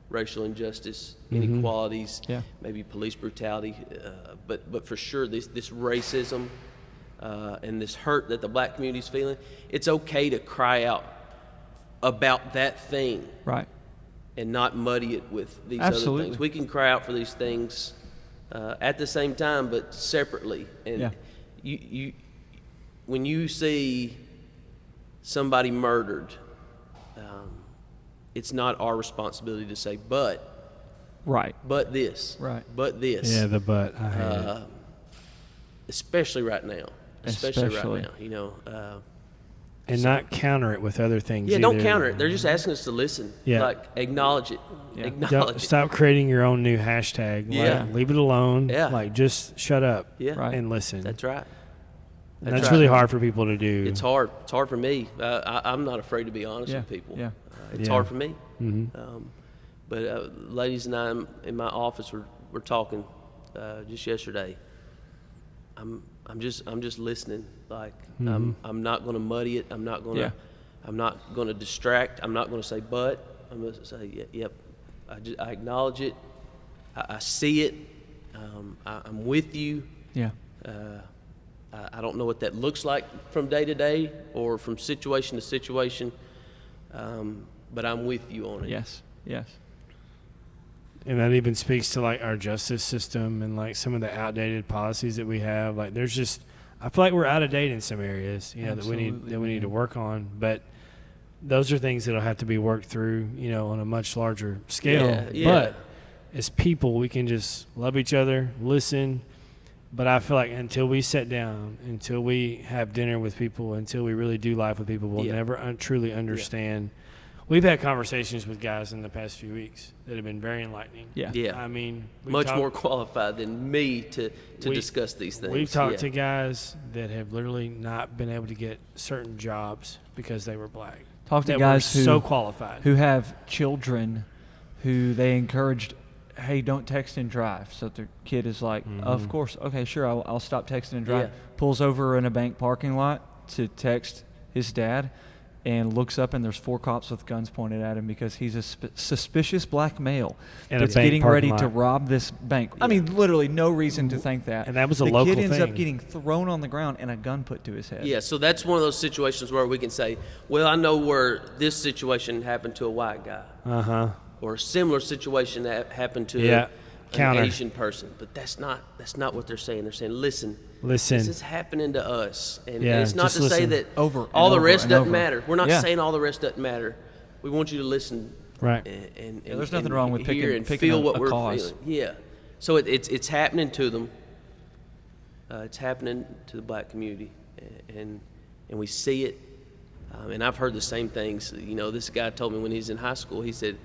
racial injustice, inequalities, maybe police brutality, but for sure this racism and this hurt that the black community is feeling. It's okay to cry out about that thing, right, and not muddy it with these other things. We can cry out for these things at the same time, but separately. And you when you see somebody murdered, it's not our responsibility to say, but this, but this. Yeah, the but. I hate it. Especially right now. And not counter it with other things. Yeah, either. don't counter it. They're just asking us to listen. Yeah. Like, acknowledge it. Yeah. Acknowledge it. Stop creating your own new hashtag. Yeah. Like, leave it alone. Yeah. Like, just shut up and listen. That's right. And that's really hard for people to do. It's hard. It's hard for me. I'm not afraid to be honest with people. Yeah. It's hard for me. But ladies and I in my office were talking just yesterday. I'm just listening. Like I'm not going to muddy it. I'm not going to distract. I'm not going to say but. I'm going to say yep. I acknowledge it. I see it. I'm with you. Yeah. I don't know what that looks like from day to day or from situation to situation, but I'm with you on it. Yes. And that even speaks to like our justice system and like some of the outdated policies that we have. Like I feel like we're out of date in some areas, that we need to work on. But those are things that'll have to be worked through, on a much larger scale. Yeah. But as people, we can just love each other, listen. But I feel like until we sit down, until we have dinner with people, until we really do life with people, we'll never truly understand. We've had conversations with guys in the past few weeks that have been very enlightening. Yeah. I mean, much more qualified than me to discuss these things. We've talked to guys that have literally not been able to get certain jobs because they were black. Talk to guys who so qualified, who have children who they encouraged, hey, don't text and drive. So their kid is like, of course, okay, sure, I'll stop texting and drive. Yeah. Pulls over in a bank parking lot to text his dad and looks up and there's 4 cops with guns pointed at him because he's a suspicious black male that's getting ready to rob this bank. I mean, literally no reason to think that. And that was a local thing. The kid ends up getting thrown on the ground and a gun put to his head. Yeah, so that's one of those situations where we can say, well, I know where this situation happened to a white guy. Or a similar situation that happened to an Asian person. But that's not what they're saying. They're saying, listen. This is happening to us. And it's not to say that all the rest doesn't matter. We're not saying all the rest doesn't matter. We want you to listen. Right. And there's nothing wrong with picking feel what a we're cause. feeling. Yeah. So it's happening to them. It's happening to the black community. And we see it. And I've heard the same things. This guy told me when he was in high school, he said,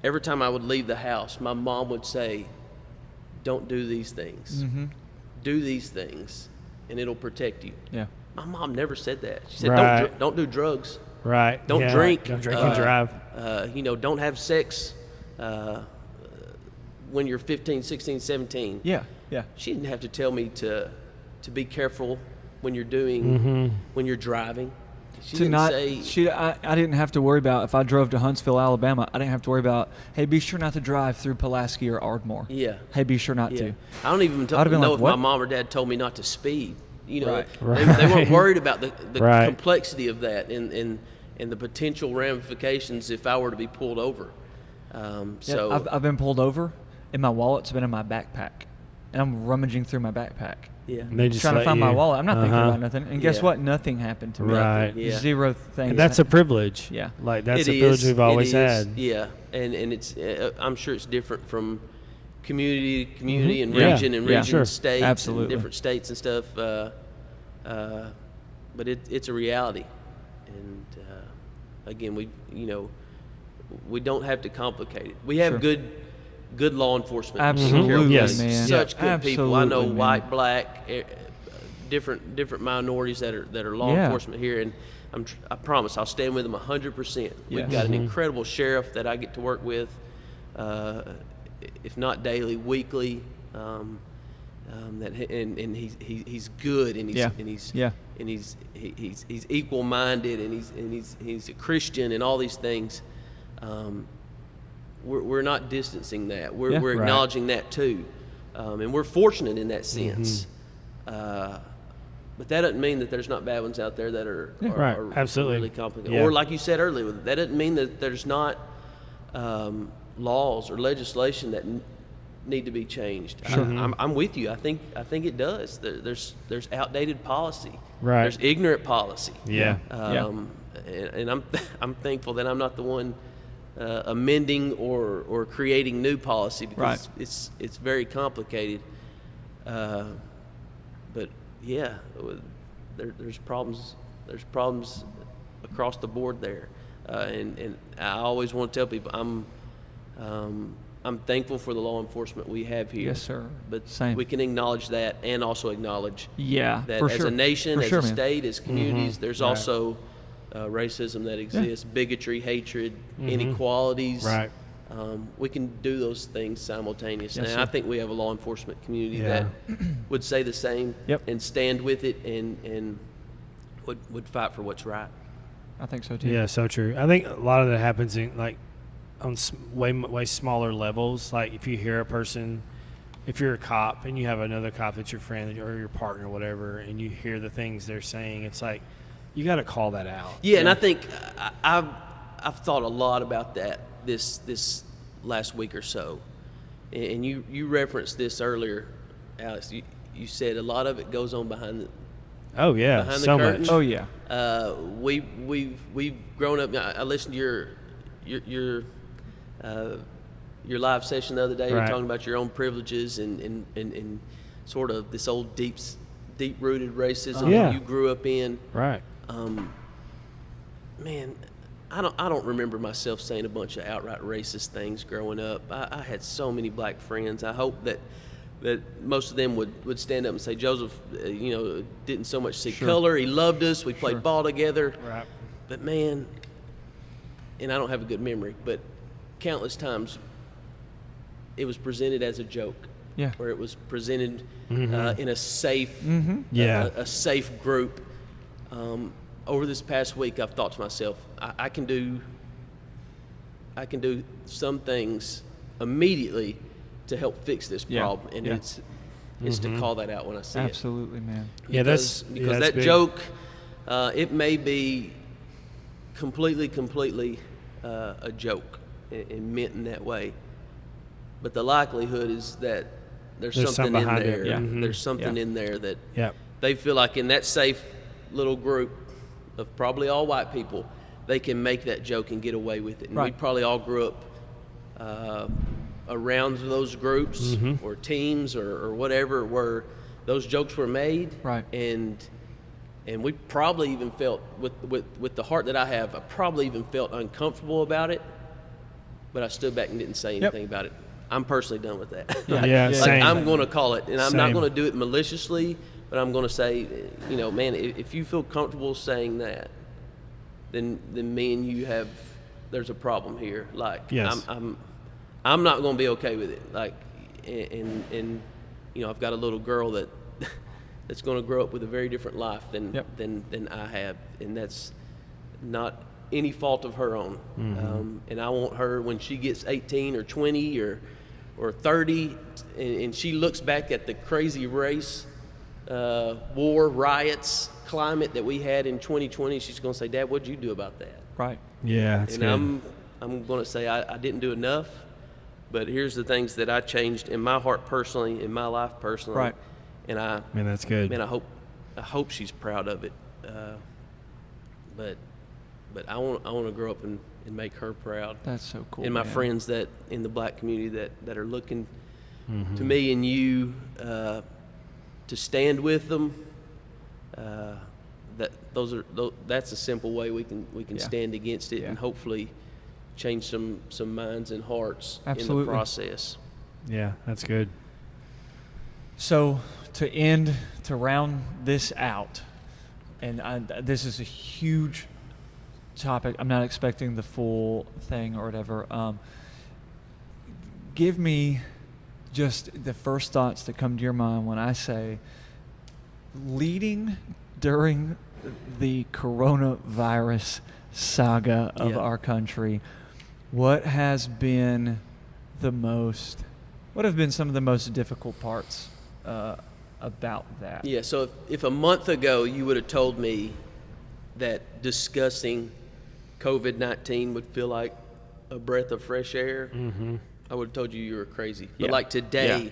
every time I would leave the house, my mom would say, don't do these things. Do these things, and it'll protect you. Yeah. My mom never said that. She said, don't do drugs. Right. Don't drink. Don't drink and drive. Don't have sex when you're 15, 16, 17. Yeah, yeah. She didn't have to tell me to be careful when you're doing when you're driving. She didn't say I didn't have to worry about if I drove to Huntsville, Alabama. I didn't have to worry about, hey, be sure not to drive through Pulaski or Ardmore. Yeah. Hey, be sure not to. I don't even know if my mom or dad told me not to speed. You know, they weren't worried about the complexity of that and the potential ramifications if I were to be pulled over. So I've been pulled over, and my wallet's been in my backpack, and I'm rummaging through my backpack. Yeah, and they just trying to find my wallet. I'm not thinking about nothing. And guess Yeah. what? Nothing happened to me. Right. Yeah. Zero things. And that's a privilege. Yeah. Like that's It a privilege is. we've always It is. had. Yeah, and it's I'm sure it's different from community to community and Yeah. region and Yeah, region sure. and states Absolutely. and different states and stuff. But it's a reality, and again, we don't have to complicate it. We have Sure. good law enforcement. Absolutely, Yes. man. Such good people. I know Absolutely, man. white, black, different minorities that are law Yeah. enforcement here, and I promise I'll stand with them 100%. We've Yes. got an incredible sheriff that I get to work with, if not daily, weekly. And he's good, and he's equal-minded, and he's a Christian, and all these things. We're not distancing that. We're Yeah. acknowledging that too, and we're fortunate in that sense. But that doesn't mean that there's not bad ones out there that are Absolutely. really complicated. Yeah. Or like you said earlier, that doesn't mean that there's not laws or legislation that need to be changed. Sure. I'm with you. I think it does. There's outdated policy. Right. There's ignorant policy. Yeah. And I'm thankful that I'm not the one amending or creating new policy, because it's very complicated. But yeah, there's problems. There's problems across the board there, and I always want to tell people I'm thankful for the law enforcement we have here. Yes, sir. But Same. we can acknowledge that, and also acknowledge that as a nation, as a man. state, as communities, there's Right. also racism that exists, bigotry, hatred, inequalities. Right. We can do those things simultaneously. Yes, And I sir. think we have a law enforcement community Yeah. that would say the same Yep. and stand with it and would fight for what's right. I think so too. Yeah, so true. I think a lot of that happens in on way smaller levels. Like if you hear a person, if you're a cop and you have another cop that's your friend or your partner or whatever, and you hear the things they're saying, it's like you got to call that out. Yeah, and I think I've thought a lot about that this last week or so, and you referenced this earlier, Alex. You said a lot of it goes on behind the Oh yeah, behind the so curtain. much. Oh yeah. We've grown up. I listened to your live session the other day. You're Right. talking about your own privileges and sort of this old deep rooted racism Yeah. that you grew up in. Right. Man, I don't remember myself saying a bunch of outright racist things growing up. I had so many black friends. I hope that most of them would stand up and say, Joseph, didn't so much see color. He loved us. We played ball together. Right. But man, and I don't have a good memory, but countless times it was presented as a joke. Yeah. Where it was presented in a safe, Yeah. a safe group. Over this past week, I've thought to myself, I can do some things immediately to help fix this Yeah. problem, and Yeah. it's to call that out when I see it. Absolutely, man. Yeah, Because that's that big. joke, it may be completely a joke and meant in that way, but the likelihood is that there's There's something something in behind it. there. Yeah. There's something Yeah. in there that Yeah. they feel like in that safe little group of probably all white people, they can make that joke and get away with it. And we Right. probably all grew up around those groups or teams or whatever where those jokes were made. Right. And we probably even felt, with the heart that I have, I probably even felt uncomfortable about it, but I stood back and didn't say anything about it. I'm personally done with that. Yeah, Like, same. I'm going to call it, and I'm not Same. going to do it maliciously, but I'm going to say, man, if you feel comfortable saying that, then me and you there's a problem here. Like, Yes. I'm not going to be okay with it. Like, and I've got a little girl that's going to grow up with a very different life than I have, and that's not any fault of her own. And I want her, when she gets 18 or 20 or 30, and she looks back at the crazy race, war, riots, climate that we had in 2020, she's going to say, "Dad, what'd you do about that?" Right. Yeah, that's good. I'm going to say I didn't do enough, but here's the things that I changed in my heart personally, in my life personally. Right. And That's good. Man, I hope she's proud of it. But I want to grow up and make her proud. That's so cool. And my friends that in the black community that are looking to me and you to stand with them. That's a simple way we can stand against it and hopefully change some minds and hearts in the process. Yeah, that's good. So to round this out, and this is a huge topic. I'm not expecting the full thing or whatever. Give me just the first thoughts that come to your mind when I say leading during the coronavirus saga of our country. What have been some of the most difficult parts about that? Yeah, so if a month ago you would have told me that discussing COVID-19 would feel like a breath of fresh air, I would have told you were crazy. But like today,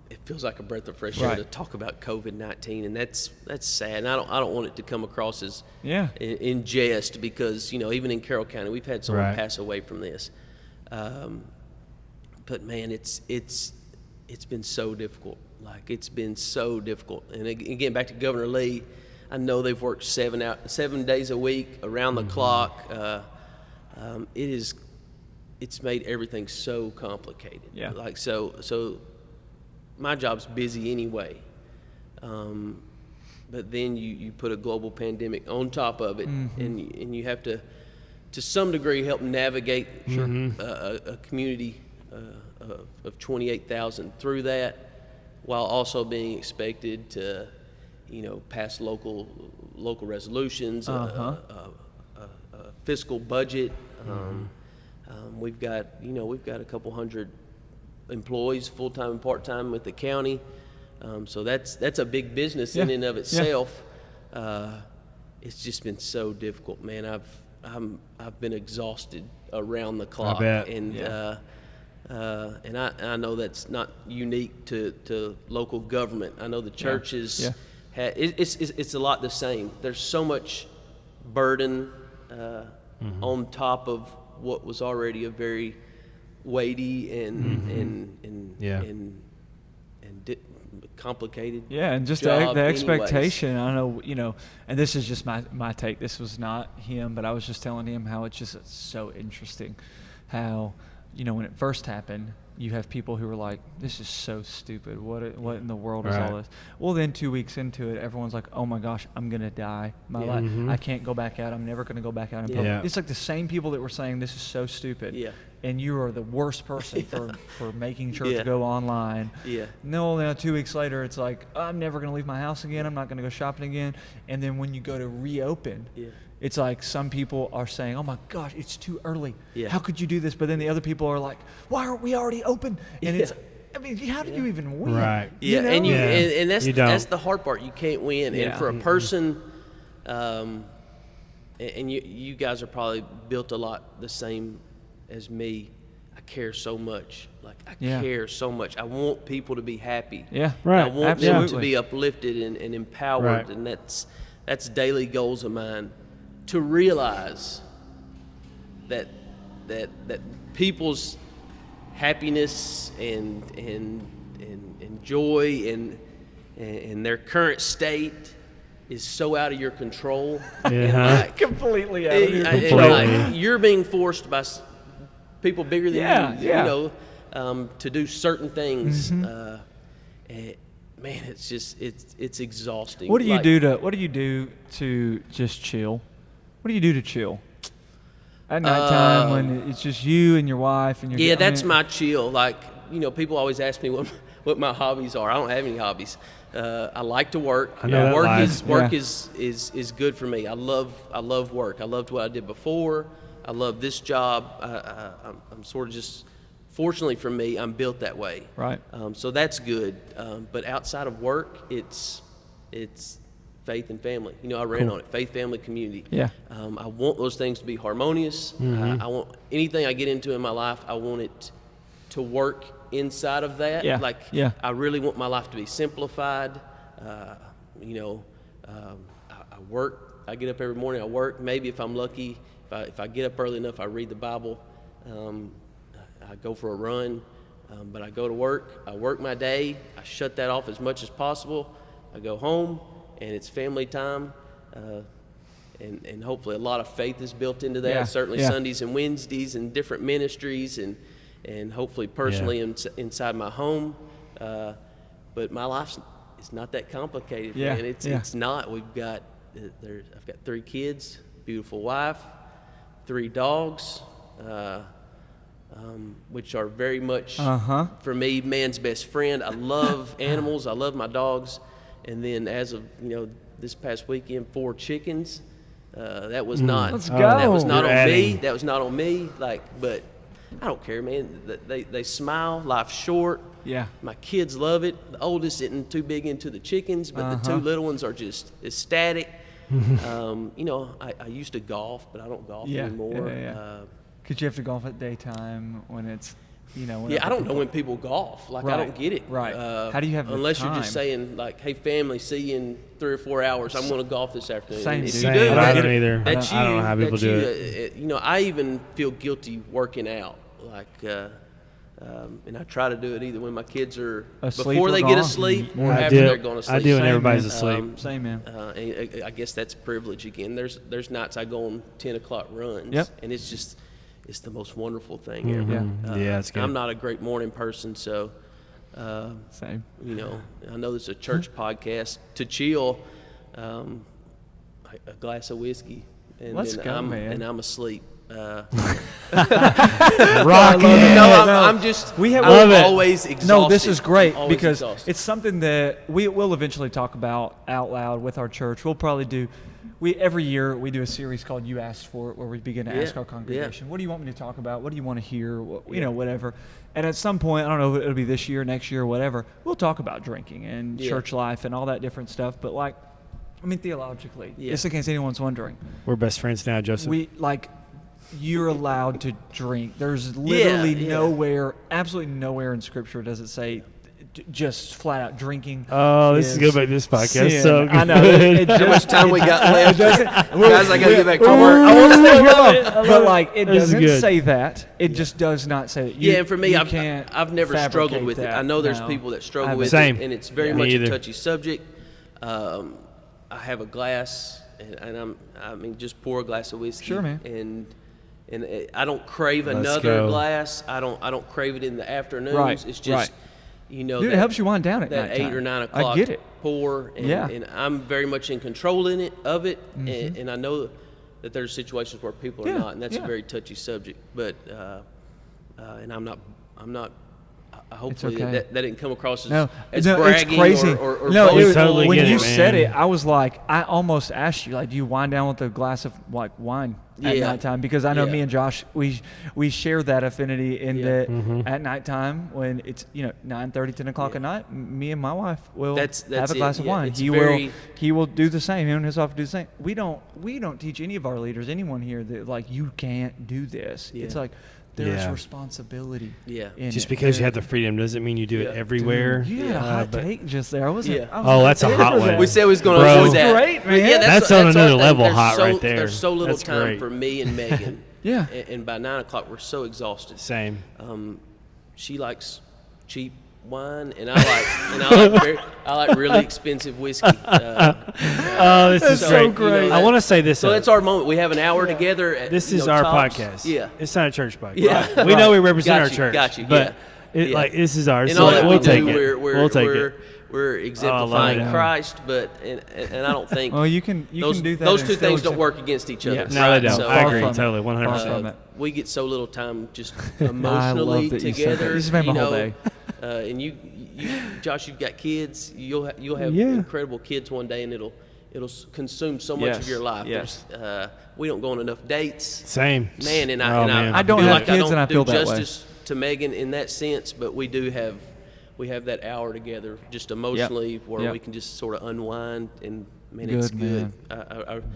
it feels like a breath of fresh air to talk about COVID-19, and that's sad. And I don't want it to come across as in jest, because even in Carroll County we've had someone pass away from this. But man, it's been so difficult. Like, it's been so difficult. And again, back to Governor Lee, I know they've worked 7 days a week around the clock. It's made everything so complicated. Yeah. Like, so my job's busy anyway. But then you put a global pandemic on top of it, and you have to some degree help navigate a community of 28,000 through that, while also being expected to pass local resolutions, a fiscal budget. We've got a couple hundred employees, full-time and part-time, with the county. So that's a big business in and of itself. It's just been so difficult, man. I've been exhausted around the clock. I bet. And I know that's not unique to local government. I know the churches, it's a lot the same. There's so much burden on top of what was already a very weighty and complicated. Yeah, and just job the expectation. I know, and this is just my take. This was not him, but I was just telling him how it's so interesting how, when it first happened, you have people who were like, "This is so stupid. What in the world is all this?" Well, then 2 weeks into it, everyone's like, "Oh my gosh, I'm gonna die. My life, I can't go back out. I'm never gonna go back out in public." Yeah. It's like the same people that were saying this is so stupid. Yeah. And you are the worst person for making church go online. Yeah. No, now 2 weeks later, it's like, I'm never going to leave my house again. I'm not going to go shopping again. And then when you go to reopen, it's like some people are saying, "Oh my gosh, it's too early. Yeah. How could you do this?" But then the other people are like, "Why aren't we already open?" And it's, I mean, how do you even win? Right. Yeah, and that's the hard part. You can't win. Yeah. And for a person, and you guys are probably built a lot the same as me. I care so much. Like, I care so much. I want people to be happy. Yeah. Right. I want them to be uplifted and empowered. And that's daily goals of mine. To realize that people's happiness and joy and their current state is so out of your control. Completely out of your control. Like, you're being forced by people bigger than you, to do certain things. Man, it's just it's exhausting. What do you do to just chill? What do you do to chill? At nighttime when it's just you and your wife and your Yeah, that's my chill. Like, people always ask me what my hobbies are. I don't have any hobbies. I like to work. I know that Work lies. is good for me. I love work. I loved what I did before. I love this job. I'm sort of just, fortunately for me, I'm built that way. Right. So that's good. But outside of work, it's faith and family. I ran on it. Faith, family, community. Yeah. I want those things to be harmonious. I want anything I get into in my life, I want it to work inside of that. Yeah. I really want my life to be simplified. I work. I get up every morning. I work. Maybe if I'm lucky, if I get up early enough, I read the Bible. I go for a run. But I go to work. I work my day. I shut that off as much as possible. I go home, and it's family time. And hopefully a lot of faith is built into that. Yeah, Certainly yeah. Sundays and Wednesdays and different ministries and hopefully personally inside my home. But my life is not that complicated, Yeah, man. It's not. I've got 3 kids, beautiful wife, 3 dogs, which are very much, for me, man's best friend. I love animals. I love my dogs. And then as of, this past weekend, 4 chickens. That was not. Let's go. That was not You're on me. adding. That was not on me. But I don't care, man. They smile. Life's short. Yeah. My kids love it. The oldest isn't too big into the chickens, but the 2 little ones are just ecstatic. I used to golf, but I don't golf anymore. Yeah. Because you have to golf at daytime when it's, when I don't know when people golf. I don't get it. Right. How do you have the unless you're time? just saying hey, family, see you in 3 or 4 hours. I'm going to golf this afternoon. Same, If dude. you do, I don't either. That's I don't know how people do it. I even feel guilty working out. And I try to do it either when my kids are Asleep before or they gone. get asleep or I after do. they're going to sleep. I do when Same, everybody's man. asleep. Same, man. And I guess that's privilege again. There's nights I go on 10 o'clock runs, Yep. and it's the most wonderful thing ever. Yeah. It's good. I'm not a great morning person, so Same. I know this is a church podcast. To chill, a glass of whiskey, and Let's then go, man. and I'm asleep. Rocking. I'm just. We have- I'm Love it. always exhausted. No, this is great Always because exhausted. it's something that we will eventually talk about out loud with our church. We'll probably do. Every year we do a series called "You Asked For It," where we begin to ask our congregation, "What do you want me to talk about? What do you want to hear? Whatever." And at some point, I don't know if it'll be this year, next year, whatever. We'll talk about drinking and church life and all that different stuff. But theologically, just in case anyone's wondering, We're best friends now, Joseph. you're allowed to drink. There's literally absolutely nowhere in Scripture does it say just flat out drinking. Oh, this is good about this podcast. sin. So good. I know. How much time we got left? Guys, I got to get back to I work. want to stay here long, but it This is doesn't good. say that. It just does not say that. And for me, I've never struggled with it. I know there's No. people that struggle with Same. it, and it's very Me much either. a touchy subject. I have a glass, and just pour a glass of whiskey. Sure, man. And I don't crave Let's another go. glass. I don't crave it in the afternoons. Right, It's just right. Dude, it helps you wind down at that nighttime. 8 or 9 o'clock I get it. pour, and, Yeah. and I'm very much in control of it, Mm-hmm. and I know that there's situations where people are not, and that's a very touchy subject. But and I'm not. Hopefully okay. that didn't come across as, No, as it's bragging crazy. or No, boastful. it was, totally when get you it, said man. it, I was like, I almost asked you, do you wind down with a glass of wine at Yeah. nighttime? Because I know Yeah. me and Josh, we share that affinity in Yeah. that at nighttime when it's 9:30, 10 o'clock at night, me and my wife will That's have a it. glass of Yeah, wine. it's He will do the same. Him and his wife do the same. We don't teach any of our leaders, anyone here, that you can't do this. Yeah. It's there's Yeah. responsibility. Yeah. in Just it. because you have the freedom doesn't mean you do it everywhere. You had a hot but take just there. I wasn't. Yeah. I was Oh, not that's a there hot for one. that. We said we was going to Bro. avoid that. Great, But man. That's on our another thing. level There's hot so- right there. There's so little That's time great. for me and Megan. Yeah. And by 9 o'clock, we're so exhausted. Same. She likes cheap wine, and I like really expensive whiskey. Oh, this is so, great. you know, I want to say this. So that's our moment. We have an hour together. This is our tops. podcast. Yeah. It's not a church podcast. Yeah. We know we represent Got our you, church. got you, But yeah. this is ours. And So all that we'll we take do, it. We'll take it. we're exemplifying Christ, but and I don't think well, you can do that. Those two things don't work against each other. Yes. No, they don't. So, I agree from it. totally, 100%. we get so little time just I emotionally love that you said that. together. You just made my whole day. And you, Josh, you've got kids. You'll have Yeah. incredible kids one day, and it'll consume so much of your life. Yes. We don't go on enough dates. Same. Man, and man. I don't feel have like kids, I don't and I feel do that way. justice to Megan in that sense, but we have that hour together, just emotionally, where we can just sort of unwind, and man, it's good.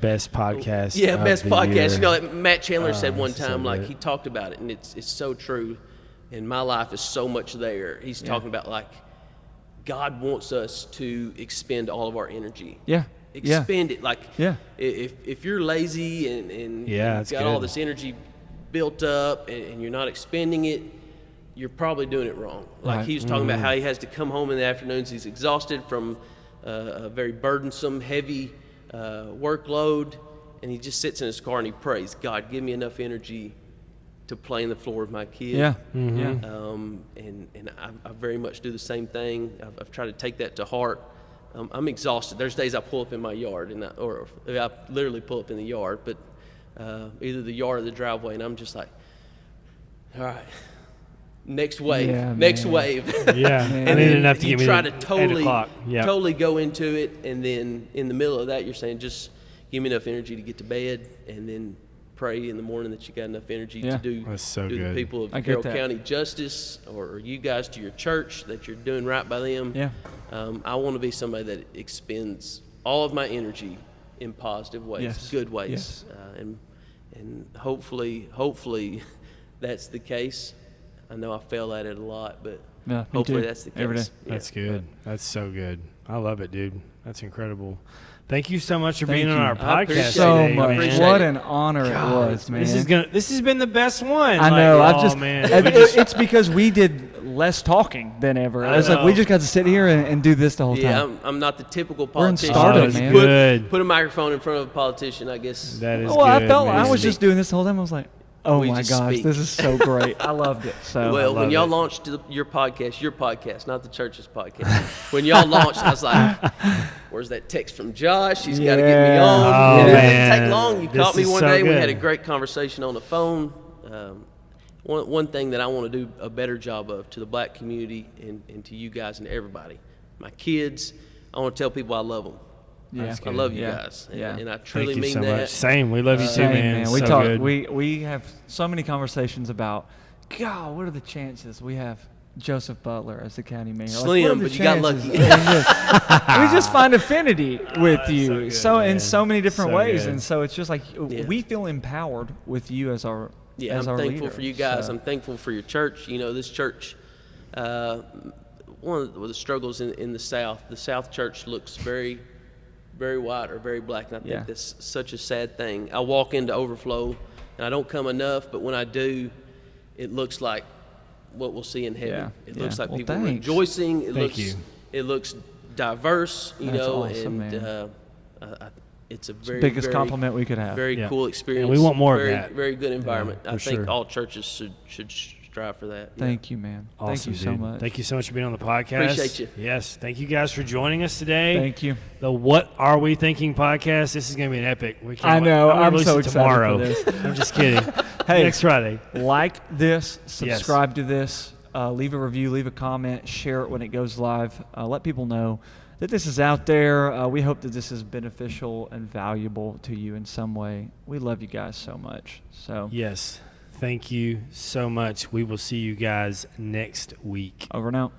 Best podcast. Yeah, of best the podcast. year. You know, like Matt Chandler said one so time, like good. he talked about it, and it's so true. And my life is so much there. He's talking about like God wants us to expend all of our energy. Yeah. Expend it. Like Yeah. if you're lazy and Yeah, you've that's got all good. this energy built up and you're not expending it, you're probably doing it wrong. Like Right. he was talking about how he has to come home in the afternoons. He's exhausted from a very burdensome, heavy workload, and he just sits in his car and he prays, God, give me enough energy to play in the floor with my kid. Yeah. Mm-hmm. Yeah. And I very much do the same thing. I've tried to take that to heart. I'm exhausted. There's days I pull up in my yard, or I literally pull up in the yard, but either the yard or the driveway, and I'm just like, all right, next wave, Yeah, next man. wave. Yeah, And I need then enough to you get me try to to 8 totally, o'clock. Yep. totally go into it, and then in the middle of that, you're saying, just give me enough energy to get to bed, and then pray in the morning that you got enough energy Yeah. to do, That's so do the good. people of I get Carroll that. County justice, or you guys to your church, that you're doing right by them. Yeah. I want to be somebody that expends all of my energy in positive ways, Yes. good ways, Yes. and hopefully that's the case. I know I fail at it a lot, but Yeah, me hopefully too. that's the case. Every day. Yeah. That's good. That's so good. I love it, dude. That's incredible. Thank you so much for Thank being on you. our I appreciate podcast So today, much. man. appreciate What it. an honor God, it was, man. This has been the best one. I know. Like, I've just, man. it's because we did less talking than ever. I It's like we know. just got to sit here and do this the whole Yeah, time. I'm not the typical We're in politician. stardom, If you man. Good. Put a microphone in front of a politician, I guess. That is Well, good, I felt man. I was just doing this the whole time. I was like, oh We my just gosh, speak. this is so great. I loved it. So Well, love when y'all it. launched your podcast, not the church's podcast. When y'all launched, I was like, "Where's that text from Josh? He's got to get me Yeah. on." Oh, And it man. didn't take long. You This caught me is one so day. We good. had a great conversation on the phone. One thing that I want to do a better job of to the black community and to you guys and to everybody, my kids, I want to tell people I love them. yeah, I love you Yeah. guys, Yeah. and I truly Thank you mean so that. much. Same. We love you too, Same, man. We So talk. good. We have so many conversations about, God, what are the chances we have Joseph Butler as the county mayor? Like, what are Slim, the but you got chances? lucky. We just find affinity with that's you, so good, in man. so many different So ways, good. and so it's just like Yeah. we feel empowered with you as our Yeah, as I'm our thankful leader, for you guys. so. I'm thankful for your church. You know, this church, one of the struggles in the South church looks very, very white or very black, and I think Yeah. that's such a sad thing. I walk into Overflow, and I don't come enough, but when I do, it looks like what we'll see in heaven. Yeah, It looks yeah. like Well, people thanks. rejoicing. Thank you. It looks diverse, you That's know, awesome, and man. it's a It's the very biggest very, compliment we could have. very Yeah. cool experience. And we want more of very, that. Very good environment. for I think sure. all churches should strive for that. Yeah. Thank you, man. Awesome, Thank you so dude. much. Thank you so much for being on the podcast. Appreciate you. Yes. Thank you guys for joining us today. Thank you. The What Are We Thinking podcast. This is going to be an epic. We can't I know. Wait. I'm gonna I'm release so it excited tomorrow. for this. I'm just kidding. Hey. Next Friday. Like this, subscribe to this, leave a review, leave a comment, share it when it goes live. Let people know that this is out there. We hope that this is beneficial and valuable to you in some way. We love you guys so much. So Yes. Thank you so much. We will see you guys next week. over and out.